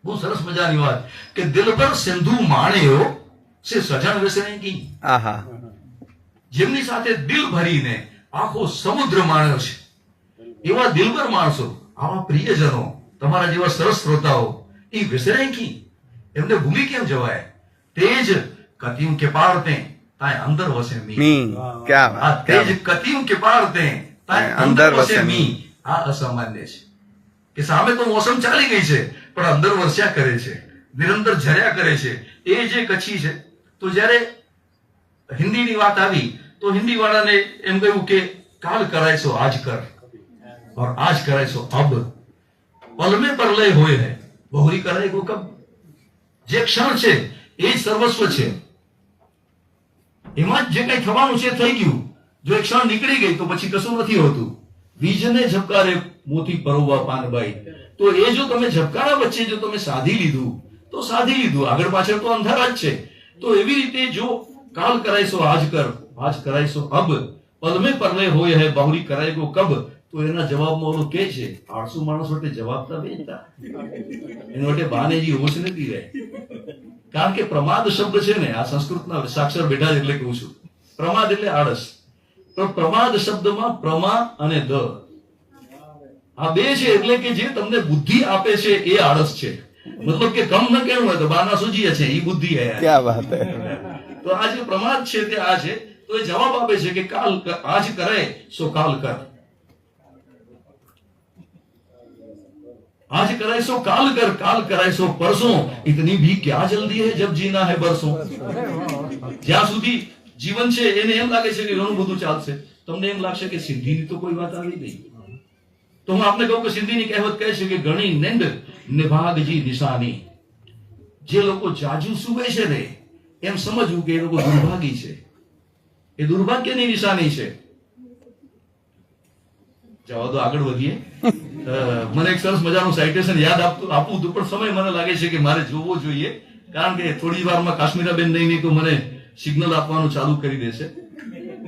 બહુ સરસ મજાની વાત કે દિલ પર સિંધુ માણ્યો સે સજણ વિસરે કી. જેમની સાથે દિલ ભરીને આખો સમુદ્ર માણ્યો છે, એવા દિલબર માણસો, આવા પ્રિયજનો, તમારા જેવા સરસ શ્રોતાઓ, એ વિસરે કી, એમને ભૂલી કેમ જવાય? તેજ કતિયું કે પારતે તાય અંદર વસે મી. આ તેજ કતિયું કે પારતે તાય અંદર વસે મી. આ અસામાન્ય છે કે સામે તો મોસમ ચાલી ગઈ છે પણ અંદર વરસ્યા કરે છે, નિરંતર ઝર્યા કરે છે. એ જે કચ્છી છે. તો જ્યારે હિન્દીની વાત આવી તો હિન્દી વાળાને એમ કહ્યું કે કાલ કરાય સો આજ કર, और आज कराए सो अब, पल में परलय होए है बहुरी कराए को कब. જે ક્ષણ છે એ જ સર્વસ્વ છે, એમાં જે કઈ થવાનું છે થઈ ગયું. જો એક ક્ષણ નીકળી ગઈ તો પછી કશું નથી હોતું. બીજને ઝબકારે મોતી પરોવા પાનબાઈ. તો એ જો તમે ઝબકારા વચ્ચે જો તમે સાધી લીધું તો સાધી લીધું, આગળ પાછળ તો અંધારા જ છે. તો એવી રીતે જો કાલ કરાય સો આજ કર, આજ કરાય સો અબ, પલ में परलय होए है बहुरी कराए को कब. તો એના જવાબમાં ઓલું કે છે, 800 માણસ વટે જવાબતા બેનતા એના વટે બાનેજી હોશ નથી રહે. કારણ કે પ્રમાદ શબ્દ છે ને, આ સંસ્કૃતના સાક્ષર બેઠા એટલે કહું છું, પ્રમાદ એટલે આળસ. પણ પ્રમાદ શબ્દમાં પ્રમા અને દ આ બે છે, એટલે કે જે તમને બુદ્ધિ આપે છે એ આળસ છે, મતલબ કે કમ ન કેવું હોય તો બાના સૂજીએ છે એ બુદ્ધિ હે.
क्या बात है
તો આ જે પ્રમાદ છે તે આ છે. તો એ જવાબ આપે છે કે કાલ આજ કરે સો કાલ કર, आज कराए सो काल कर, काल कराए सो परसों, इतनी भी क्या जल्दी है जब जीना है बरसों. જ્યાં સુધી જીવન છે એને એમ લાગે છે કે ઘણું બધું ચાલશે, તમને એમ લાગશે કે સિદ્ધિની તો કોઈ વાત આવી નહીં. તો હું આપને કહું કે સિદ્ધિની કહેવત કહે છે કે ઘણી નેંદ નિભાગજી નિશાની. જે લોકો જાજુ સૂવે છે ને એમ સમજવું કે એ લોકો દુર્ભાગી છે, એ દુર્ભાગ્યની નિશાની છે. જવા દો, આગળ વધીએ. મને એક સરસ મજાનું સાઇટેશન યાદ આપવું હતું, પણ સમય મને લાગે છે કે મારે જોવો જોઈએ, કારણ કે થોડી વારમાં કાશ્મીરાબેન નહીં તો મને સિગ્નલ આપવાનું ચાલુ કરી દેશે.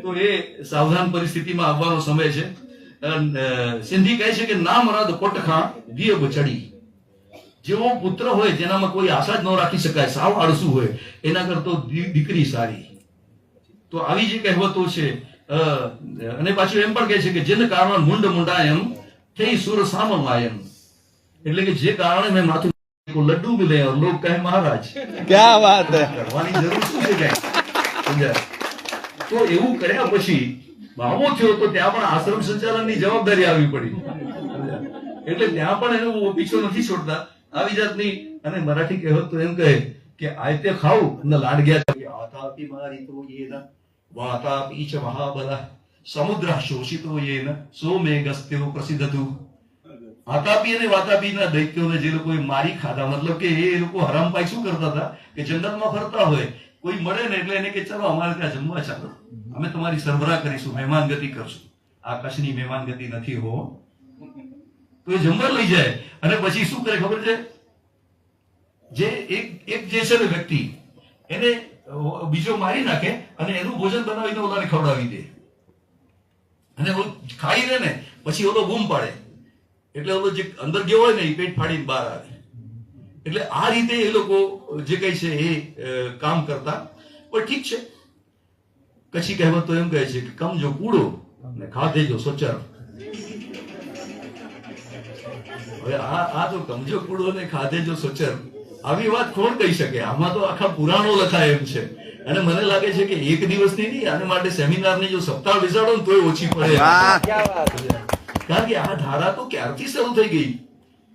તો એ સાવધાન પરિસ્થિતિમાં આવવાનો સમય છે. સિંધી કહે છે કે ના મરાદ કોટખા દિયબ ચડી. જેવો પુત્ર હોય જેનામાં કોઈ આશા જ ન રાખી શકાય, સાવ આળસુ હોય, એના કરતો દીકરી સારી. તો આવી જે કહેવતો છે. અને પાછું એમ પણ કહે છે કે જેને કારણે મુંડ મુંડાયમ થઈ સુર સામવાયમ, એટલે કે જે કારણે મેં માથું લડ્ડુ મિલે और लोग કહે મહારાજ.
क्या बात है
કરવાની જરૂર શું છે કઈ, સમજ્યા? તો એવું કર્યા પછી બાવો થયો તો ત્યાં પણ આશ્રમ સંચાલનની જવાબદારી આવી પડી, એટલે ત્યાં પણ એનો પીછો નથી છોડતા. આવી જાતની. અને મરાઠી કહેવત તો એમ કહે કે આયતે ખાવ ને લાડ ગયા આતાપી મારી તો યેના વાતાપી ચ મહાબલા સમુદ્ર શોષિતો યેના સો મેઘસ્ત્યો પ્રસિદ્ધતુ. આતાપી અને વાતાપીના દૈત્યોને જે લોકોએ મારી ખાધા, મતલબ કે એ લોકો હરામપાઈ શું કરતા હતા કે જંગલમાં ફરતા હોય, કોઈ મળે ને એટલે એને કે ચાલો અમારે ત્યાં જમવા ચાલો, અમે તમારી સરભરા કરીશું, મહેમાનગતિ કરશું. આ કચ્છની મહેમાનગતિ નથી હો. તો એ જમવા લઈ જાય અને પછી શું કરે ખબર છે? જે એક જે છે ને વ્યક્તિ, એને બીજો મારી નાખે અને એનું ભોજન બનાવીને ઓલાને ખવડાવી દે, અને ખાઈ લે ને પછી ઓલો બૂમ પાડે, એટલે ઓલો જે અંદર ગયો હોય ને એ પેટ ફાડીને બહાર આવે. એટલે આ રીતે એ લોકો જે કઈ છે એ કામ કરતા. પણ ઠીક છે, કચ્છી કહેવત તો એમ કહે છે કે કમ જો કૂડો ને ખાધે જો સોચર. હવે આ તો કમજો કૂડો ને ખાધે જો સોચર, આવી વાત કોણ કહી શકે? આમાં તો આખા પુરાણો લખાય એમ છે. અને મને લાગે છે કે એક દિવસની નહીં, આને માટે સેમિનારની જો સપ્તાહ બેસાડો ને તોય ઓછી પડે. કારણ કે આ ધારા તો ક્યારથી શરૂ થઈ ગઈ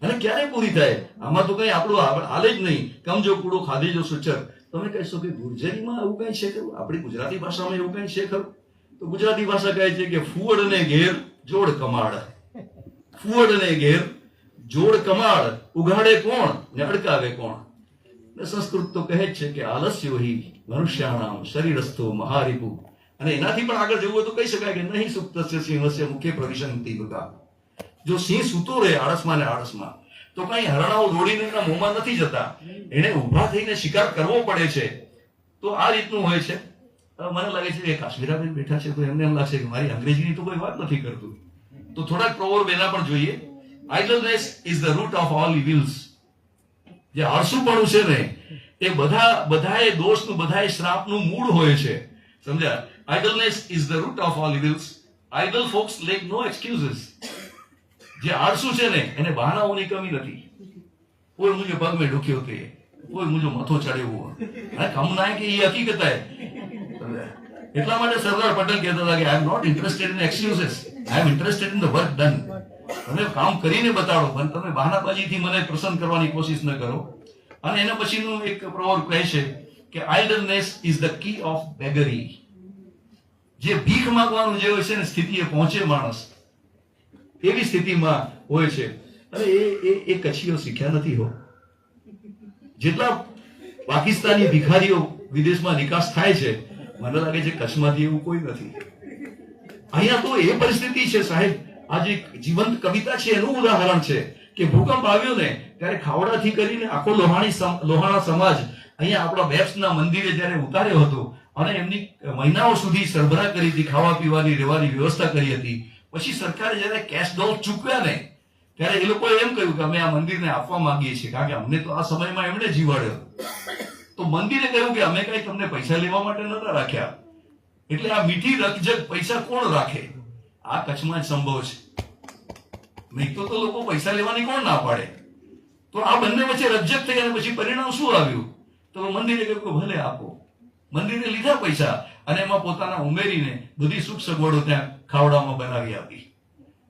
અને ક્યારે પૂરી થાય? આમાં તો કઈ આપણું હાલે જ નહીં. કમજો કૂડો ખાધે જો સોચર. તમે કહેશો કે ગુર્જરીમાં એવું કઈ છે ખરું? આપણી ગુજરાતી ભાષામાં એવું કઈ છે ખરું? તો ગુજરાતી ભાષા કહે છે કે ફુવડ અને ઘેર જોડ કમાડ. ફુવડ અને ઘેર જોડ કમાડ, ઉઘાડે કોણ ને અડકાવે કોણ. સંસ્કૃત તો કહે જ છે કે આલસ્યો હિ મનુષ્યાણામ શરીરસ્થો મહારિપુ. અને એનાથી પણ આગળ જવું હોય તો કહી શકાય કે નહીં સુપ્તસ્ય સિંહસ્ય મુખ્ય પ્રવિશંતિ બકા. જો સિંહ સૂતો રહે આળસમાં ને આળસમાં તો કઈ હરણાઓ દોડીને એના મોંમાં નથી જતા, એને ઉભા થઈને શિકાર કરવો પડે છે. તો આ રીતનું હોય છે. મને લાગે છે કે કાશ્મીરાબેન બેઠા છે તો એમને એમ લાગશે કે મારી અંગ્રેજીની તો કોઈ વાત નથી કરતું. તો થોડાક પ્રોવર્બ એના પણ જોઈએ. Idleness is the root of all evils. જે આળસુપણું છે ને એ બધાએ દોષનું, બધાએ શ્રાપનું મૂળ હોય છે, સમજ્યા? Idleness is the root of all evils. Idle folks lack no excuses. જે આળસુ છે ને એને બહાનાઓની કમી નથી. કોઈ મુझे પગ में दुखियो थे, કોઈ मुझे મથો ચડ્યો, આ કમ ના કે એ હકીકત હે. એટલા માટે સરદાર પટેલ કહેતા હતા કે I am not interested in excuses, I am interested in the work done. તમે કામ કરીને બતાડો, પણ તમે બહાનાબાજીથી મને પ્રસન્ન કરવાની કોશિશ ન કરો. અને એના પછીનું એક પ્રોવર્બ કહે છે કે idleness is the key of beggary. જે ભીખ માંગવાનું જે હોય છે ને સ્થિતિએ પહોંચે માણસ, એવી સ્થિતિમાં હોય છે. અને એ કચ્છીઓ શીખ્યા નથી હો. જેટલા પાકિસ્તાની ભિખારીઓ વિદેશમાં નિકાસ થાય છે, મને લાગે છે કચ્છમાંથી એવું કોઈ નથી. અહીંયા તો એ પરિસ્થિતિ છે સાહેબ. આ જે જીવંત કવિતા છે એનું ઉદાહરણ છે કે ભૂકંપ આવ્યો ને ત્યારે ખાવડાથી કરીને આખો લોહાણા સમાજ અહીંયા આપણા બેપ્સના મંદિરે જયારે ઉતાર્યો હતો અને એમની મહિનાઓ સુધી સરભરા કરી હતી, ખાવા પીવાની રહેવાની વ્યવસ્થા કરી હતી. પછી સરકારે જયારે કેશ ડોલ ચૂકવ્યા ને ત્યારે એ લોકોએ એમ કહ્યું કે અમે આ મંદિરને આપવા માંગીએ છીએ, કારણ કે અમને તો આ સમયમાં એમણે જીવાડ્યો. તો મંદિરે કહ્યું કે અમે કઈ તમને પૈસા લેવા માટે નતા રાખ્યા. એટલે આ મીઠી રકજક પૈસા કોણ રાખે? આ કચ્છમાં જ સંભવ છે. નહીં તો લોકો પૈસા લેવાની કોણ ના પાડે? તો તો આ બંને વચ્ચે રજ્જક થઈ અને પછી પરિણામ શું આવ્યું? તો મંદિરે કહ્યું કે ભલે આપો. મંદિરે લીધા પૈસા અને એમાં પોતાના ઉમેરીને બધી સુખ સગવડો ત્યાં ખાવડામાં બનાવી આપી.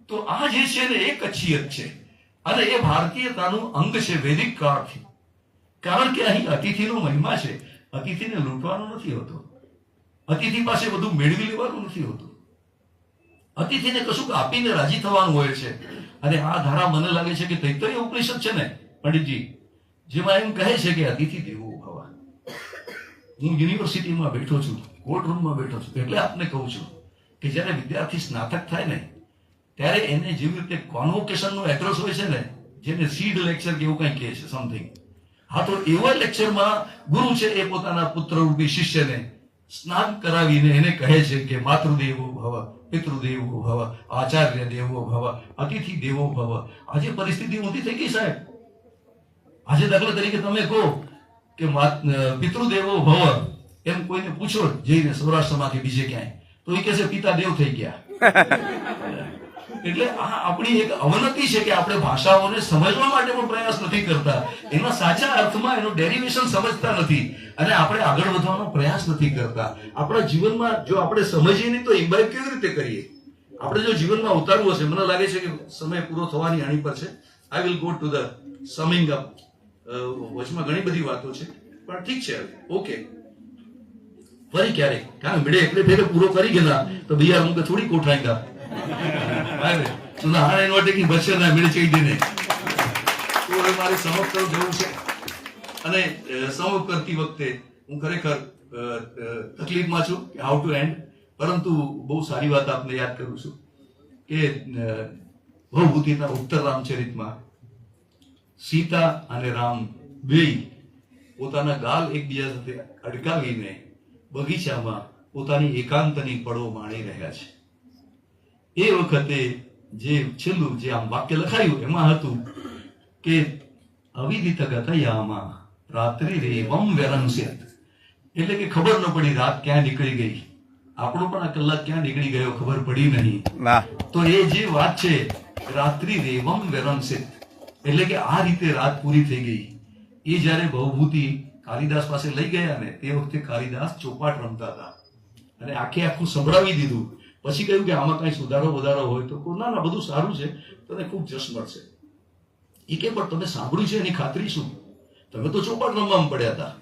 તો આ જે છે ને એ કચ્છિયત છે અને એ ભારતીયતાનું અંગ છે વૈદિક કાળથી. કારણ કે અહીં અતિથિનો મહિમા છે. અતિથિને લૂંટવાનો નથી હોતો. અતિથિ પાસે બધું મેળવી લેવાનું નથી હોતું. અતિથિને કશું આપીને રાજી થવાનું હોય છે. અને આ ધારા મને લાગે છે કે તૈત્તરીય ઉપનિષદ છે ને પંડિતજી, જેમાં એમ કહે છે કે અતિથિ દેવો ભવ. હું યુનિવર્સિટીમાં બેઠો છું, કોર્ટ રૂમમાં બેઠો છું, એટલે આપને કહું છું કે જ્યારે વિદ્યાર્થી સ્નાતક થાય ને ત્યારે એને જેવી રીતે કોન્વોકેશનનું એડ્રેસ હોય છે ને, જેને સીડ લેક્ચર કે એવું કંઈ કહે છે સમથિંગ. હા, તો એવા લેક્ચરમાં ગુરુ છે એ પોતાના પુત્રરૂપી શિષ્યને સ્નાન કરાવીને એને કહે છે કે માતૃદેવો ભવ, પિતૃદેવો ભવ, આચાર્ય દેવો ભવ, અતિથિ દેવો ભવ. આજે પરિસ્થિતિ ઊંધી થઈ ગઈ સાહેબ. આજે દાખલા તરીકે તમે કહો કે પિતૃદેવો ભવ એમ કોઈને પૂછો જઈને સૌરાષ્ટ્રમાંથી બીજે ક્યાંય, તો એ કહે છે પિતા દેવ થઈ ગયા. એટલે આ આપણી એક અવનતિ છે કે આપણે ભાષાઓને સમજવા માટે પણ પ્રયાસ નથી કરતા, એના સાચા અર્થમાં એનું ડેરિવેશન સમજતા નથી અને આપણે આગળ વધવાનો પ્રયાસ નથી કરતા. આપણા જીવનમાં જો આપણે સમજીએ નહીં તો ઇમ્બાઇબ કેવી રીતે કરીએ? આપણે જો જીવનમાં ઉતારવું હશે, મને લાગે છે કે સમય પૂરો થવાની આણી પર છે. I will go to the summing up. વચમાં ઘણી બધી વાતો છે પણ ઠીક છે, ઓકે, ફરી ક્યારેક. કારણ મેળે એટલે ફેરે પૂરો કરી ગયેલા તો બિયાર મુકે થોડી કોઠાઈંગા હાણે નોટે બચે ના મેળે ચઈ દેને. તો હવે મારે સમાપ્ત જવું છે અને સમાપ્ત કરતી વખતે હું ખરેખર તકલીફમાં છું કે હાઉ ટુ એન્ડ, પરંતુ બહુ સારી વાત આપને યાદ કરું છું કે ભવભૂતિના ઉત્તર રામચરિતમાં સીતા અને રામ બેય પોતાના ગાલ એકબીજા સાથે અડકાવીને બગીચામાં પોતાની એકાંતની પળો માણી રહ્યા છે. એ વખતે જે છેલ્લું જે આમ વાક્ય લખાયું એમાં હતું કે અવિદિત ગતયામાં રાત્રિ રેવમ વ્યરંસ્યત. એટલે કે ખબર ન પડી રાત ક્યાં નીકળી ગઈ. આપણો પણ આ કલાક ક્યાં નીકળી ગયો ખબર પડી નહીં. તો એ જે વાત છે રાત્રિ રેવમ વ્યરંસ્યત, એટલે કે આ રીતે રાત પૂરી થઈ ગઈ. એ જયારે ભવભૂતિ કાલિદાસ પાસે લઈ ગયા ને તે વખતે કાલિદાસ ચોપાટ રમતા હતા અને આખું સંભળાવી દીધું. પછી કહ્યું કે આમાં કઈ સુધારો વધારો હોય તો ના ના બધું સારું છે, તને ખૂબ જશ મળશે. એ કે પણ તમે સાંભળ્યું છે એની ખાતરી શું? તમે તો ચોપાટ રમવામાં પડ્યા હતા.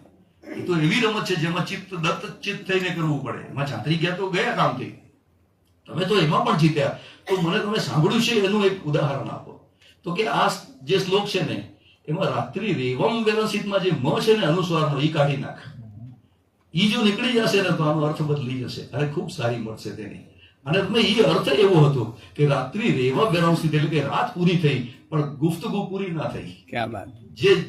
એ તો એવી રમત છે જેમાં ચિત્ત દત્ત ચિત્ત થઈને કરવું પડે. એમાં ચાતરી ગયા તો ગયા કામથી. તમે તો એમાં પણ જીત્યા. તો મને તમે સાંભળ્યું છે એનું એક ઉદાહરણ આપો. તો કે આ જે શ્લોક છે ને એમાં રાત્રિ રેવમ વ્યવસ્થિતમાં જે મ છે ને અનુસ્વારનો એ કાઢી નાખ. ઈ જો નીકળી જશે ને તો આનો અર્થ બદલી જશે. અરે ખૂબ સારી મળશે તેની. અને એ અર્થ એવો હતો કે રાત્રિ રેવા વ્યવસ્થિત એટલે કે રાત પૂરી થઈ પણ ગુફ્તગુ પૂરી ના થઈ.
ક્યા બાત.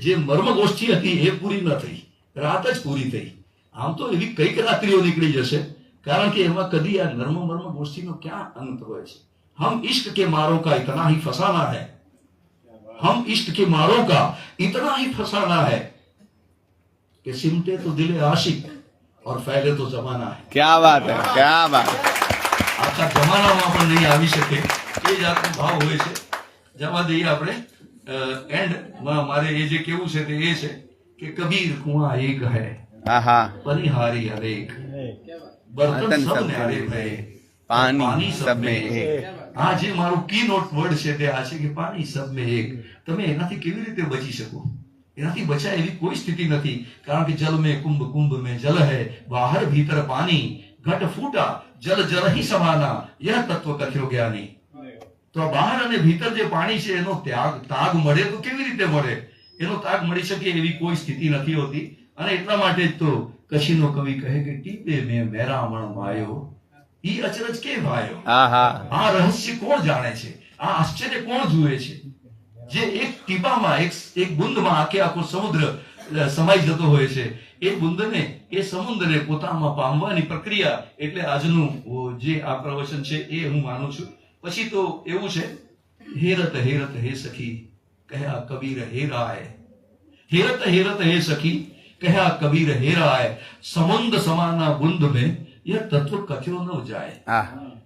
જે મર્મ ગોષ્ઠી હતી એ પૂરી ન થઈ, રાત જ પૂરી થઈ. આમ તો એવી કઈક રાત્રિઓ નીકળી જશે કારણ કે એમાં કદી આ મર્મ ગોષ્ઠીનો ક્યાં અંત હોય છે. હમ ઇશ્ક કે મારો કા ઇતના હી ફસાના હૈ, हम इश्क के मारों का इतना ही फसाना है कि सिमटे तो दिले आशिक और फैले तो जमाना है.
क्या बात है, क्या बात.
આખા જમાનામાં પણ નહીં આવી શકે એ જાતનો ભાવ હોય છે. જવા દઈએ આપણે. એન્ડમાં મારે એ જે કેવું છે તે એ છે કે કબીર કુઆં એક હૈ,
આહા,
પરિહારી અનેક, બર્તન સબ ન્યારે ભય,
પાણી સબ મેં એક.
આ જે મારું કી નોટ વર્ડ છે તે આ છે કે પાણી સબ મેં એક. તમે એનાથી કેવી રીતે બચી શકો? એનાથી બચાય એવી કોઈ સ્થિતિ નથી. કારણ કે જલ મેં કુંભ, કુંભ મેં જલ હૈ, બહાર ભીતર પાણી, ઘટ ફૂટા જલ જલ ही સમાના, यह તત્વ કથ્યો જ્ઞાની. તો બહાર અને ભીતર જે પાણી છે એનો તાગ મળે તો કેવી રીતે મળે? એનો તાગ મળી શકે એવી કોઈ સ્થિતિ નથી હોતી. અને એટલા માટે જ તો કચ્છીનો કવિ કહે કે ટીપે મેં મેરામણ માયો, ઈ અચરજ કે ભાયો. આ રહસ્ય કોણ જાણે છે? આ આશ્ચર્ય કોણ જુએ છે? જે એક ટીપામાં એક બુંદમાં આખો સમુદ્ર સમાઈ જતો હોય છે. એ બુંદને એ સમુદ્રને પોતામાં પામવાની પ્રક્રિયા એટલે આજનું જે આ પ્રવચન છે એ હું માનું છું. પછી તો એવું છે હેરત હેરત હે સખી કહ્યા કબીર હેરાય, હેરત હેરત હે સખી કહ્યા કબીર હેરાય, સમુદ્ર સમાના બુંદ મેં એ તત્વ કથ્યો ન જાય.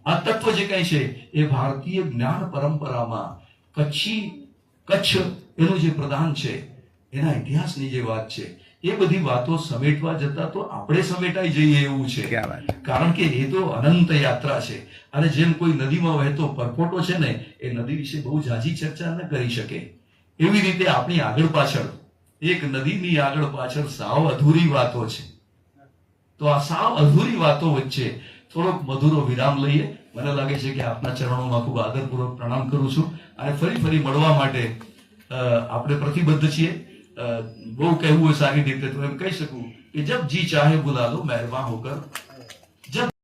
આ તત્વ જે કઈ છે એ ભારતીય જ્ઞાન પરંપરામાં કચ્છ એનું જે પ્રધાન છે, એના ઇતિહાસની જે વાત છે, એ બધી વાતો સમેટવા જતા તો આપણે સમેટાઈ જઈએ એવું છે.
ક્યાં વાત.
કારણ કે એ તો અનંત યાત્રા છે. અને જેમ કોઈ નદીમાં વહેતો પરપોટો છે ને, એ નદી વિશે બહુ ઝાઝી ચર્ચા ન કરી શકે, એવી રીતે આપણી આગળ પાછળ, એક નદીની આગળ પાછળ સાવ અધૂરી વાતો છે. તો આ સાવ અધૂરી વાતો વચ્ચે થોડોક મધુરો વિરામ લઈએ. મને લાગે છે કે આપના ચરણોમાં ખૂબ આદરપૂર્વક પ્રણામ કરું છું. અને ફરી મળવા માટે આપણે પ્રતિબદ્ધ છીએ. બહુ કહેવું હોય સારી રીતે તો એમ કહી શકું કે જબ જી ચાહે બુલા લો મહેરબાન હોકર. જબ